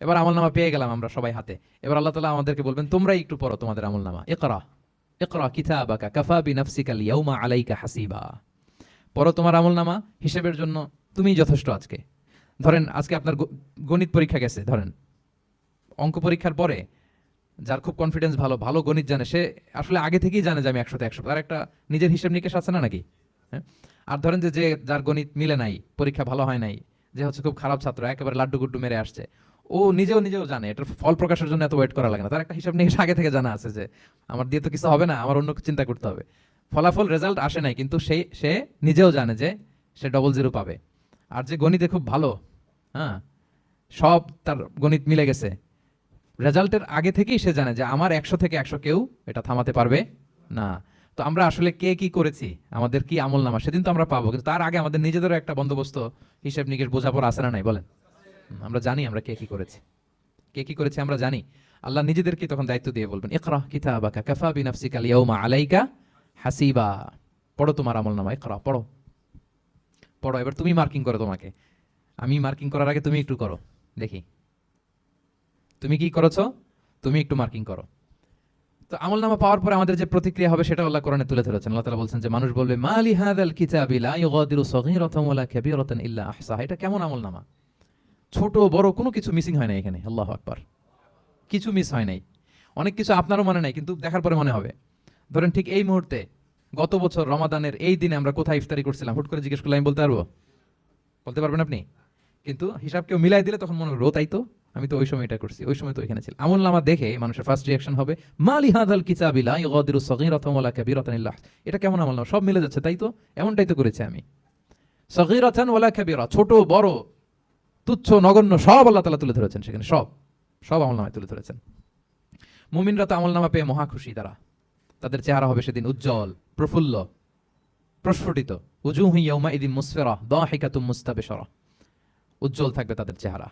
এবার আমলনামা পেয়ে গেলাম আমরা সবাই হাতে, এবার আল্লাহ তাআলা আমাদেরকে বলবেন, তোমরাই একটু পড়ো তোমাদের আমলনামা। ইকরা ইকরা কিতাবাকা কাফা বিনাফসিকাল ইয়াউমা আলাইকা হাসিবা, পড়ো তোমার আমলনামা, হিসেবের জন্য তুমিই যথেষ্ট আজকে। ধরেন আজকে আপনার গণিত পরীক্ষা গেছে, ধরেন অঙ্ক পরীক্ষার পরে যার খুব কনফিডেন্স ভালো, ভালো গণিত জানে, সে আসলে আগে থেকেই জানে যে আমি 100তে 100, তার একটা নিজের হিসেব নিকেশ আছে না নাকি? হ্যাঁ। আর ধরেন যে যার গণিত মিলে নাই, পরীক্ষা ভালো হয় নাই, যে হচ্ছে খুব খারাপ ছাত্র, একেবারে লাড্ডু গুড্ডু মেরে আসছে, ও নিজেও জানে এটার ফল প্রকাশের জন্য এত ওয়েট করা লাগে না, তার একটা হিসাব নিকেশ আগে থেকে জানা আছে যে আমার দিয়ে তো কিছু হবে না, আমার অন্য চিন্তা করতে হবে। ফলাফল রেজাল্ট আসে নাই, কিন্তু সে নিজেও জানে যে সে ডবল জিরো পাবে। আর যে গণিতে খুব ভালো, হ্যাঁ, সব তার গণিত মিলে গেছে, রেজাল্টের আগে থেকেই সে জানে যে আমার 100 থেকে 100 কেউ এটা থামাতে পারবে না। তো আমরা আসলে কে কি করেছি, আমাদের কি আমলনামা, সেদিন তো আমরা পাবো, কিন্তু তার আগে আমাদের নিজেদেরও একটা বন্দোবস্ত, হিসেব নিকেশ, বোঝাপড়া আছে না নাই বলেন? আমরা জানি আমরা কে কি করেছি আমরা জানি। আল্লাহ নিজেদেরকে তখন দায়িত্ব দিয়ে বলবেন, ইকরা কিতাবাকা কাফা বিনাফসিকাল ইয়াউমা আলাইকা হাসিবা, পড়ো তোমার আমলনামা, ইকরা, পড়ো। এবার তুমি মার্কিং করো, তোমাকে আমি মার্কিং করার আগে তুমি একটু করো দেখি, তুমি কি করেছো, তুমি একটু মার্কিং করো। তো আমলনামা পাওয়ার পরে আমাদের যে প্রতিক্রিয়া হবে সেটা আল্লাহ কোরআনে তুলে ধরেছেন। আল্লাহ তাআলা বলছেন যে মানুষ বলবে, মালি হাযাল কিতাবি লা ইউগাদিরু সগীরাতান ওয়ালা কাবীরাতান ইল্লা আহসাহা, এটা কেমন আমলনামা, ছোট বড় কোনো কিছু মিসিং হয় না এখানে। আল্লাহু আকবার, কিছু মিস হয় নাই। অনেক কিছু আপনারও মনে নাই, কিন্তু দেখার পরে মনে হবে। ধরেন ঠিক এই মুহূর্তে গত বছর রমাদানের এই দিনে আমরা কোথায় ইফতারি করছিলাম, হুট করে জিজ্ঞেস করলে আমি বলতে পারবো? বলতে পারবেন আপনি? কিন্তু হিসাব কেউ মিলাই দিলে তখন মনে হবে, তাই তো, আমি তো ওই সময় এটা করছি, ওই সময় তো এখানে ছিল। আমলনামা দেখে মানুষের ফার্স্ট রিঅ্যাকশন হবে, মালি হাযাল কিতাবি লা ইউগাদিরু সগীরাতান ওয়ালা কাবীরাতান ইল্লা, এটা কেমন আমলনামা, সব মিলে যাচ্ছে, তাই তো, এমনটাই তো করেছি আমি। সগীরাতান ওয়ালা কাবীরা, ছোট বড় তুচ্ছ নগণ্য সব আল্লাহ তাআলা তুলে ধরেছেন সেখানে, সব আমলনামায় তুলে ধরেছেন। মুমিনরা তো আমলনামা পেয়ে মহা খুশি, তাদের চেহারা হবে সেদিন উজ্জ্বল, প্রফুল্ল, প্রস্ফুটিত। উজুহু ইয়াউমা ইযিন মুসফিরা দাহিকাতুম মুস্তাবশিরা, উজ্জ্বল থাকবে তাদের চেহারা।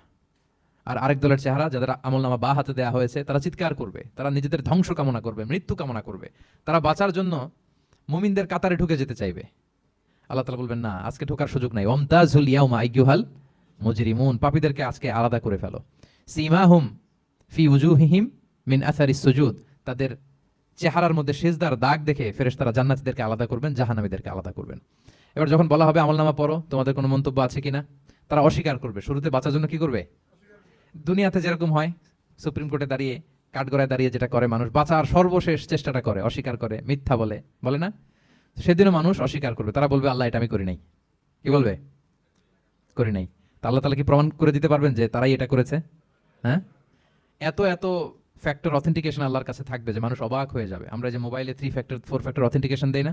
আর আরেক দলের চেহারা, যাদের আমলনামা বা হাতে দেওয়া হয়েছে, তারা চিৎকার করবে, তারা নিজেদের ধ্বংস কামনা করবে, মৃত্যু কামনা করবে, তারা বাঁচার জন্য মুমিনদের কাতারে ঢুকে যেতে চাইবে। আল্লাহ তাআলা বলবেন, না, আজকে ঢোকার সুযোগ নাই। ওয়ামতাজুল ইয়াউমা আইয়ুহাল মুজরিমুন, পাপীদেরকে আজকে আলাদা করে ফেলো। সীমাহুম ফি উজুহিহিম মিন আসারিস সুজুদ, তাদের চেহারার মধ্যে সিজদার দাগ দেখে ফেরেশতারা জান্নাতীদেরকে আলাদা করবেন, জাহান্নামীদেরকে আলাদা করবেন। এবার যখন বলা হবে আমলনামা পড়ো, তোমাদের কোনো মন্তব্য আছে কিনা, তারা অস্বীকার করবে। শুরুতে বাঁচার জন্য কি করবে? দুনিয়াতে যেরকম হয়, সুপ্রিম কোর্টে দাঁড়িয়ে, কাঠগড়ায় দাঁড়িয়ে যেটা করে মানুষ, বাঁচার সর্বশেষ চেষ্টাটা করে, অস্বীকার করে, মিথ্যা বলে, বলে না? সেদিনও মানুষ অস্বীকার করবে, তারা বলবে আল্লাহ এটা আমি করি নাই। কি বলবে? করি নাই। তা আল্লাহ তাআলা কি প্রমাণ করে দিতে পারবেন যে তারাই এটা করেছে? হ্যাঁ, এত এত ফ্যাক্টর অথেন্টিকেশন আল্লাহর কাছে থাকবে যে মানুষ অবাক হয়ে যাবে। আমরা যে মোবাইলে 3 ফ্যাক্টর 4 ফ্যাক্টর অথেন্টিকেশন দেই না,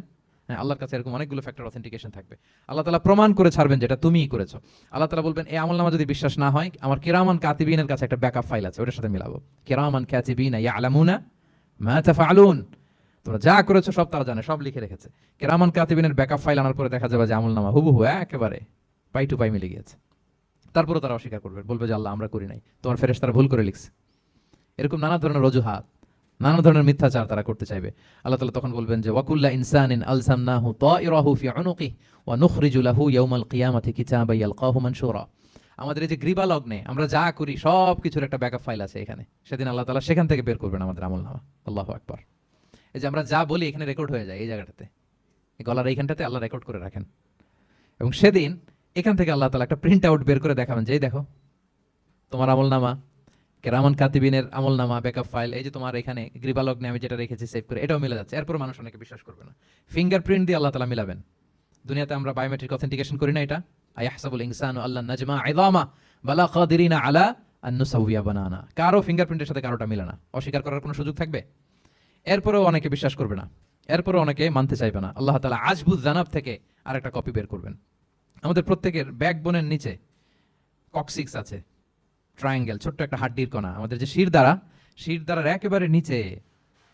হ্যাঁ, আল্লাহর কাছে এরকম অনেকগুলো ফ্যাক্টর অথেন্টিকেশন থাকবে। আল্লাহ তাআলা প্রমাণ করে ছাড়বেন যেটা তুমিই করেছো। আল্লাহ তাআলা বলবেন, এই আমলনামা যদি বিশ্বাস না হয়, আমার কিরামান কাতিবিনের কাছে একটা ব্যাকআপ ফাইল আছে, ওটার সাথে মিলাবো। কিরামান কাতিবিনা ইয়ালামুনা মা তাফআলুন, তোমরা যা করেছো সব তারা জানে, সব লিখে রেখেছে। কিরামান কাতিবিনের ব্যাকআপ ফাইল আনার পরে দেখা যাবে যে আমলনামা হুবহু একেবারে পাই টু পাই মিলে গিয়েছে। তারপরে তারা অস্বীকার করবে, বলবে যে আল্লাহ আমরা করি নাই, তোমার ফেরেশতারা ভুল করে লিখছে। এরকম নানা ধরনের অজুহাত, নানা ধরনের মিথ্যাচার তারা করতে চাইবে। আল্লাহ তাআলা তখন বলবেন যে ওয়াকুল্লা ইনসানিন আলসামনাহু তায়রাহু ফি উনুকি ওয়া নুখরিজু লাহু ইয়াওমাল কিয়ামাতি কিতাবান ইয়ালকাহু মানশুরা। আমাদের এই যে গ্রীবা লগ্নে আমরা যা করি সব কিছুর একটা ব্যাকআপ ফাইল আছে এখানে। সেদিন আল্লাহ তাআলা সেখান থেকে বের করবেন আমাদের আমলনামা। আল্লাহু আকবার। এই যে আমরা যা বলি এখানে রেকর্ড হয়ে যায়, এই জায়গাটাতে, এই গলার এইখানটাতে আল্লাহ রেকর্ড করে রাখেন। এবং সেদিন এখান থেকে আল্লাহ তাআলা একটা প্রিন্ট আউট বের করে দেখাবেন যে এই দেখো তোমার আমলনামা, কেরামান কাতিবিনের আমলনামা ব্যাকআপ ফাইল, এই যে তোমার এখানে গ্রীবালগ্নে আমি যেটা রেখেছি সেভ করে, এটাও মিলে যাচ্ছে। এরপর মানুষ অনেকে বিশ্বাস করবে না। ফিঙ্গারপ্রিন্ট দিয়ে আল্লাহ তাআলা মিলাবেন। দুনিয়াতে আমরা বায়োমেট্রিক অথেন্টিকেশন করি না, এটা আয়াহসাবুল ইনসানু আল্লা নাজমা ইযামা বালা কাদিরিনা আলা আন নুসাউইয়া বানানা। কারো ফিঙ্গারপ্রিন্টের সাথে কারোটা মিলে না, অস্বীকার করার কোনো সুযোগ থাকবে? এরপরেও অনেকে বিশ্বাস করবে না, এরপরেও অনেকে মানতে চাইবে না। আল্লাহ তাআলা আজবুজ জানাব থেকে আরেকটা কপি বের করবেন। আমাদের প্রত্যেকের ব্যাকবোনের নিচে কক্সিক্স আছে, ট্রায়াঙ্গেল, ছোট্ট একটা হাড্ডির কণা, আমাদের যে শিরদাঁড়ার একেবারে নিচে,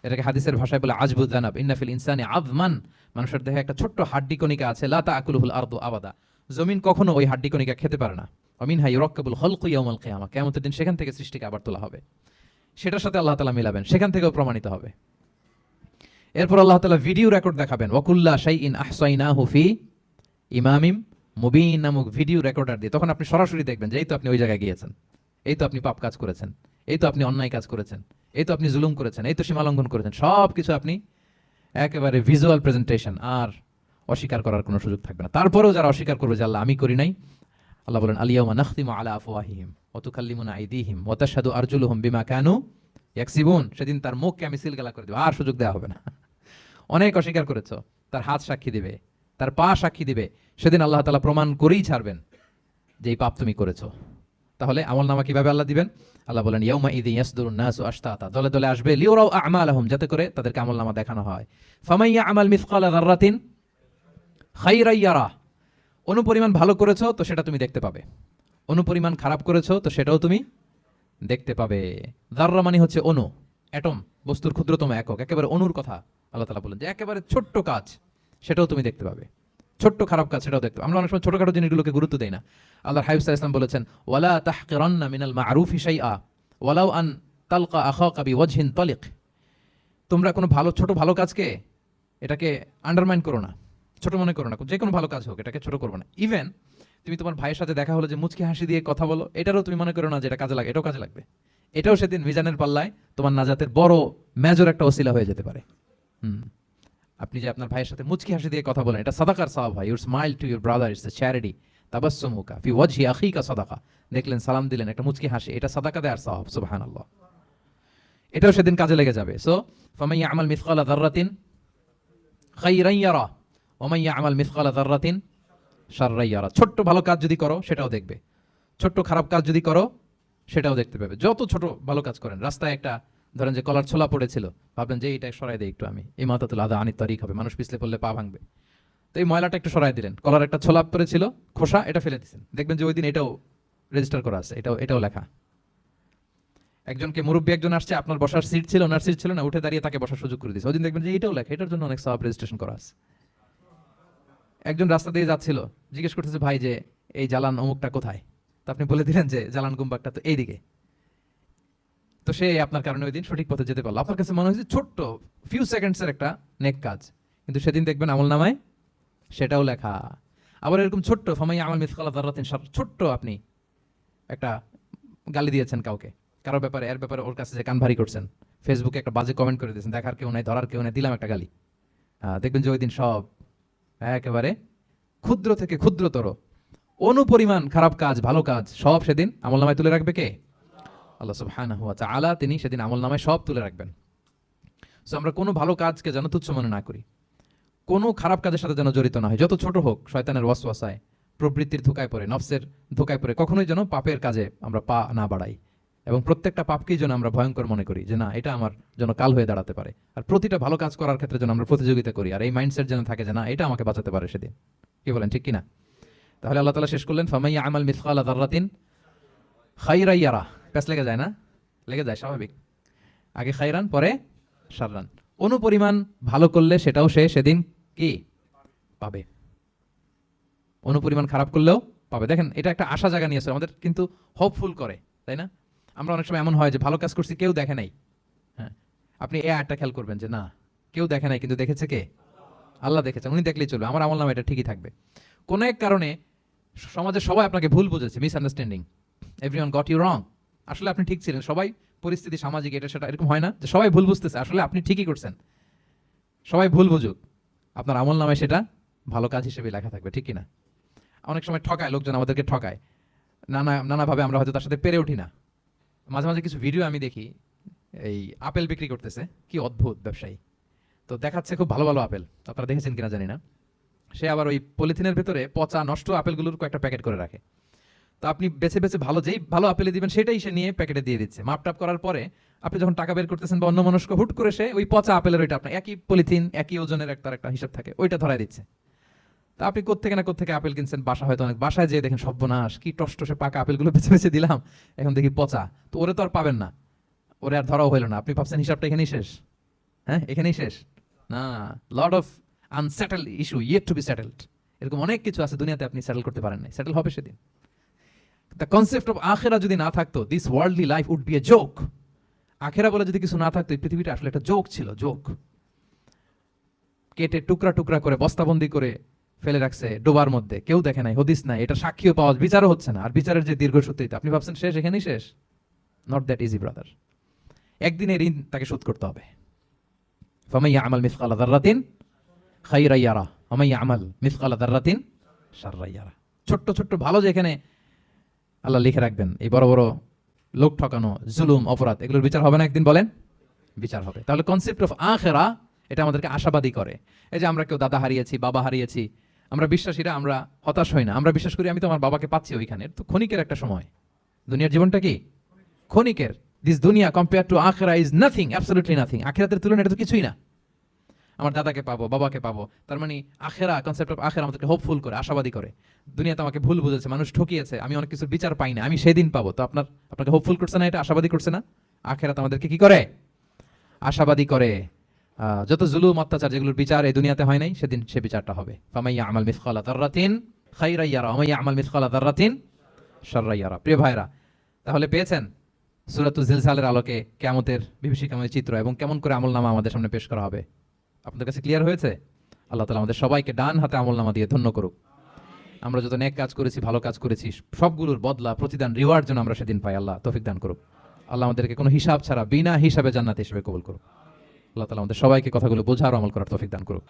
এটাকে হাদিসের ভাষায় বলে আজবুজ জানাব। ইন্না ফিল ইনসানি আযমান, মানুষের দেহে একটা ছোট্ট হাড্ডি কণিকা আছে, লা তাআকুলুহুল আরদু আবাদা, জমিন কখনো ওই হাড্ডি কণিকা খেতে পারে না। ওয়ামিনহা ইউরাক্কাবুল খালকু ইয়াউমাল কিয়ামা, কিয়ামতের দিন সেখান থেকে সৃষ্টিকে আবার তোলা হবে। সেটার সাথে আল্লাহ তাআলা মিলাবেন, সেখান থেকেও প্রমাণিত হবে। এরপর আল্লাহ তাআলা ভিডিও রেকর্ড দেখাবেন, ওয়াকুল্লা শাইইন আহসাইনাহু ফি ইমামিম মুবিন নামক ভিডিও রেকর্ডার দিয়ে। তখন আপনি সরাসরি দেখবেন যে এই তো আপনি ওই জায়গায় গিয়েছেন, এই তো আপনি পাপ কাজ করেছেন, এই তো আপনি অন্যায় কাজ করেছেন, এই তো আপনি জুলুম করেছেন, এই তো সীমা লঙ্ঘন করেছেন, সব কিছু আপনি একেবারে ভিজুয়াল প্রেজেন্টেশন, আর অস্বীকার করার কোনো সুযোগ থাকবে না। তারপরেও যারা অস্বীকার করবে যে আল্লাহ আমি করি নাই, আল্লাহ বলেন আলিয়াউমা নাখতিমু আলা আফওয়াহিহিম ওয়া তুকাল্লিমুনা আইদিহিম ওয়া তাশহাদু আরজুলুহুম বিমা কানু ইয়াকসিবুন। সেদিন তার মুখকে আমি সিলগালা করে দেব, আর সুযোগ দেওয়া হবে না। অনেক অস্বীকার করেছো, তার হাত সাক্ষী দিবে, তার পা সাক্ষী দিবে। সেদিন আল্লাহ তাআলা প্রমাণ করেই ছাড়বেন যে এই পাপ তুমি করেছো। তাহলে আমলনামা কিভাবে আল্লাহ দিবেন? আল্লাহ বলেন ইয়াউমা ইযি ইয়াসদুরুন নাসু আশতাতা, দলে দলে আসবে, লিউরাউ আমালাহুম, যাতে করে তাদেরকে আমলনামা দেখানো হয়। ফামান ইয়ামাল মিসকালা যাররাতিন খাইরান ইয়ারা, অনুপরিমাণ ভালো করেছো তো সেটা তুমি দেখতে পাবে, অনুপরিমাণ খারাপ করেছো তো সেটাও তুমি দেখতে পাবে। যাররা মানে হচ্ছে অণু, অ্যাটম, বস্তুর ক্ষুদ্রতম একক, একেবারে অণুর কথা আল্লাহ তাআলা বলেন যে একেবারে ছোট্ট কাজ সেটাও তুমি দেখতে পাবে, ছোট্ট খারাপ কাজ সেটাও দেখতে পাবে। আমরা অনেক সময় ছোটখাটো জিনিসগুলোকে গুরুত্ব দেই না। আল্লাহর হাবিব সাল্লাল্লাহু আলাইহি ওয়াসাল্লাম বলেছেন ওয়ালা তাহকিরান্না মিনাল মা'রুফি শাইআ ওয়ালাউ আন তালকা আখাকা বিওয়াজহিন তালিক, তোমরা কোনো ছোট ভালো কাজকে এটাকে আন্ডারমাইন করো না, ছোট মনে করো না। যে কোনো ভালো কাজ হোক এটাকে ছোট করবে না। ইভেন তুমি তোমার ভাইয়ের সাথে দেখা হলো যে মুচকি হাসি দিয়ে কথা বলো, এটারও তুমি মনে করো না যে এটা কাজে লাগে, এটাও কাজে লাগবে। এটাও সেদিন মিজানের পাল্লায় তোমার নাজাতের বড় মেজর একটা ওসিলা হয়ে যেতে পারে। আপনি যে আপনার ভাইয়ের সাথে মুচকি হাসি দিয়ে কথা বলেন, এটা সাদাকার সওয়াব হয়। Your smile to your brother it's a charity. তাবাসসুমুকা ফি ওয়াজহি আখিকা সাদাকা, দেখলেন সালাম দিলেন, একটা মুচকি হাসি, এটা সাদাকা দেওয়ার সওয়াব। সুবহানাল্লাহ, এটাও সেদিন কাজে লেগে যাবে। সো ফামান ইয়ামাল মিসকালা যাররাতিন খাইরান ইয়ারা ওয়া মান ইয়ামাল মিসকালা যাররাতিন শাররান ইয়ারা। ছোট্ট ভালো কাজ যদি করো সেটাও দেখবে, ছোট্ট খারাপ কাজ যদি করো সেটাও দেখতে পাবে। যত ছোট ভালো কাজ করেন, রাস্তায় একটা ধরেন যে কলার ছোলা পড়েছিল, ভাবলেন যে এইটা সরাই দেই একটু, আমি ইমাতাতুল আদা আনিত তারিক হবে, মানুষ পিছলে পড়লে পা ভাঙবে, তো এই ময়লাটা একটু সরাই দিলেন। কলার একটা ছোলা পড়েছিল, খোসা, এটা ফেলে দিচ্ছেন, দেখবেন যে ওই দিন এটাও রেজিস্টার করা আছে, এটাও লেখা। একজনকে মুরব্বী একজন আসছে, আপনার বসার সিট ছিল, ওনার সিট ছিল না, উঠে দাঁড়িয়ে তাকে বসার সুযোগ করে দিয়েছে, ওই দিন দেখবেন যে এটাও লেখা, এটার জন্য অনেক সওয়াব রেজিস্ট্রেশন করা আছে। একজন রাস্তা দিয়ে যাচ্ছিল, জিজ্ঞেস করতেছে ভাই যে এই জালান অমুকটা কোথায়, তা আপনি বলে দিলেন যে জালান গুম্বাকটা তো এইদিকে। তো সে আপনার কারণে ওই দিন সঠিক পথে যেতে পারলো। আপনার কাছে মনে হয়েছে ছোট্ট ফিউ সেকেন্ডসের একটা নেক কাজ, কিন্তু সেদিন দেখবেন আমল নামায় সেটাও লেখা। আবার এরকম ছোট্ট ফামাই আমাল মিসকালা যাররাতিন ছোট্ট আপনি একটা গালি দিয়েছেন কাউকে, কারো ব্যাপারে, এর ব্যাপারে ওর কাছে যে কান ভারী করছেন, ফেসবুকে একটা বাজে কমেন্ট করে দিয়েছেন, দেখার কেউ নাই, ধরার কেউ নাই, দিলাম একটা গালি, দেখবেন যে ওই দিন সব একেবারে ক্ষুদ্র থেকে ক্ষুদ্রতর অনুপরিমাণ খারাপ কাজ, ভালো কাজ সব সেদিন আমলনামায় তুলে রাখবে কে? আল্লাহ সুবহানাহু ওয়া তাআলা, তিনি সেদিন আমলনামায় সব তুলে রাখবেন। সো আমরা কোনো ভালো কাজকে যেন তুচ্ছ মনে না করি, কোনো খারাপ কাজের সাথে যেন জড়িত না হয়, যত ছোট হোক। শয়তানের ওয়াসওয়াসায়, প্রবৃত্তির ধোকায় পড়ে, নফসের ধোকায় পড়ে কখনোই যেন পাপের কাজে আমরা পা না বাড়াই, এবং প্রত্যেকটা পাপকেই যেন আমরা ভয়ঙ্কর মনে করি যে না, এটা আমার জন্য কাল হয়ে দাঁড়াতে পারে। আর প্রতিটা ভালো কাজ করার ক্ষেত্রে যেন আমরা প্রতিযোগিতা করি, আর এই মাইন্ডসেট যেন থাকে যে না, এটা আমাকে বাঁচাতে পারে সেদিন। কি বলেন, ঠিক কিনা? তাহলে আল্লাহ তাআলা শেষ করলেন ফামাইয়া আমাল মিসকালা যাররাতিন খাইরান ইয়ারা। প্যাস লেগে যায় না? লেগে যায়, স্বাভাবিক। আগে খাইরান, পরে শাররান। অনুপরিমাণ ভালো করলে সেটাও সে সেদিন কি পাবে, অনুপরিমাণ খারাপ করলেও পাবে। দেখেন, এটা একটা আশা জায়গা নিয়েছে আমাদের, কিন্তু হোপফুল করে, তাই না? আমরা অনেক সময় এমন হয় যে ভালো কাজ করছি, কেউ দেখে নাই। হ্যাঁ, আপনি এই আয়াতটা খেয়াল করবেন যে না, কেউ দেখে নাই, কিন্তু দেখেছে কে? আল্লাহ দেখেছেন, উনি দেখলেই চলবে, আমার আমল নামে এটা ঠিকই থাকবে। কোন এক কারণে সমাজে সবাই আপনাকে ভুল বুঝেছে, misunderstanding, everyone got you wrong. আসলে আপনি ঠিক ছিলেন, সবাই পরিস্থিতি, সামাজিক, এটা সেটা, এরকম হয় না যে সবাই ভুল বুঝতেছে, আসলে আপনি ঠিকই করছেন। সবাই ভুল বুঝুক, আপনার আমল নামে সেটা ভালো কাজ হিসেবে লেখা থাকবে, ঠিক কিনা? অনেক সময় ঠকায় লোকজন, আমাদেরকে ঠকায় নানাভাবে, আমরা হয়তো তার সাথে পেরে উঠি না। মাঝে মাঝে কিছু ভিডিও আমি দেখি, এই আপেল বিক্রি করতেছে, কি অদ্ভুত ব্যবসায়ী। তো দেখাচ্ছে খুব ভালো ভালো আপেল, আপনারা দেখেছেন কিনা জানি না। সে আবার ওই পলিথিনের ভেতরে পচা নষ্ট আপেলগুলোর কয়েকটা প্যাকেট করে রাখে। তো আপনি বেছে বেছে ভালো, যেই ভালো আপেলে দিবেন সেটাই সে নিয়ে প্যাকেটে দিয়ে দিচ্ছে। মাপটাপ করার পরে আপনি যখন টাকা বের করতেছেন বা অন্য মনস্ক, হুট করে সে ওই পচা আপেলের ওইটা, আপনার একই পলিথিন, একই ওজনের একটা হিসাব থাকে, ওইটা ধরাই দিচ্ছে। তা আপনি কোত্থেকে না কোত্থেকে আপেল কিনছেন, বাসা হয়তো অনেক, বাসায় যেয়ে দেখেন সর্বনাশ, কি টসটসে পাকা আপেলগুলো বেছে বেছে দিলাম, এখন দেখি পচা। তো ওরে তো আর পাবেন না, ওরে আর ধরাও হইল না। আপনি ভাবছেন হিসাবটা এখানেই শেষ? হ্যাঁ, এখানেই শেষ না। Lot of unsettled issue yet to be settled. এরকম অনেক কিছু আছে দুনিয়াতে, আপনি সেটেল করতে পারেন নাই, সেটেল হবে সেদিন। দ্য কনসেপ্ট অফ আখেরা যদি না থাকতো, this worldly life would be a joke. আখেরা বলে যদি কিছু না থাকতো, এই পৃথিবীটা আসলে একটা জোক ছিল, জোক। কেটে টুকরা টুকরা করে বস্তাবন্দি করে ফেলে রাখছে ডোবার মধ্যে, কেউ দেখে নাই, হদিস নাই, এটা সাক্ষীও পাওয়া, বিচারও হচ্ছে না। আর বিচারের যে দীর্ঘসূত্রিতা, আপনি ভাবছেন শেষ, এখানেই শেষ? Not that easy brother. একদিনের ঋণ তাকে শোধ করতে হবে। ফামাইয়া আমাল মিসকালা যাররাতিন খাইরান ইয়ারা ওয়া মাইয়া আমাল মিসকালা যাররাতিন শাররান ইয়ারা। ছোট্ট ছোট্ট ভালো যেখানে আল্লাহ লিখে রাখবেন, এই বড় বড় লোক ঠকানো, জুলুম, অপরাধ, এগুলোর বিচার হবে না একদিন? বলেন, বিচার হবে। তাহলে কনসেপ্ট অফ আখিরা, এটা আমাদেরকে আশাবাদী করে। এই যে আমরা কেউ দাদা হারিয়েছি, বাবা হারিয়েছি, আমরা বিশ্বাসীরা, আমরা হতাশ হই না, আমরা বিশ্বাস করি আমি তো আমার বাবাকে পাচ্ছি ওইখানে। তো ক্ষণিকের একটা সময়, দুনিয়ার জীবনটা কি ক্ষণিকের। দিস দুনিয়া কম্পেয়ার টু আখিরা ইজ নাথিং, অ্যাবসলিউটলি নাথিং। আখিরাতের তুলনায় এটা তো কিছুই না। আমার দাদাকে পাবো, বাবাকে পাবো, তার মানে আখেরা, কনসেপ্ট অফ আখেরা আমাদেরকে হোপফুল করে, আশাবাদী করে। দুনিয়াতে আমাকে ভুল বুঝেছে, মানুষ ঠকিয়েছে, আমি অনেক কিছুর বিচার পাই না, আমি সেদিন পাবো। তো আপনাকে হোপফুল করছে না, এটা আশাবাদী করছে না? আখেরাত আমাদেরকে কি করে? আশাবাদী করে। যত জুলুম, অত্যাচার, যেগুলোর বিচার এই দুনিয়াতে হয় নাই, সেদিন সে বিচারটা হবে। ফামাইয়া আমাল মিসকালা যাররাতিন খাইরান ইয়ারা ওয়া মাইয়া আমাল মিসকালা যাররাতিন শাররান ইয়ারা। প্রিয় ভাইরা, তাহলে পেয়েছেন সূরাতুল জিলজালের আলোকে কিয়ামতের বিভীষিকাময় চিত্র, এবং কেমন করে আমলনামা আমাদের সামনে পেশ করা হবে। আপনাদের কাছে ক্লিয়ার হয়েছে? আল্লাহ তাআলা আমাদের সবাইকে ডান হাতে আমলনামা দিয়ে ধন্য করুক। আমরা যত নেক কাজ করেছি, ভালো কাজ করেছি, সবগুলোর বদলা, প্রতিদান, রিওয়ার্ড যেন আমরা সেদিন পাই। আল্লাহ তৌফিক দান করুক। আল্লাহ আমাদেরকে কোনো হিসাব ছাড়া বিনা হিসাবে জান্নাত হিসেবে কবুল করুক। আল্লাহ তাআলা আমাদের সবাইকে কথাগুলো বোঝার, আমল করার তৌফিক দান করুক।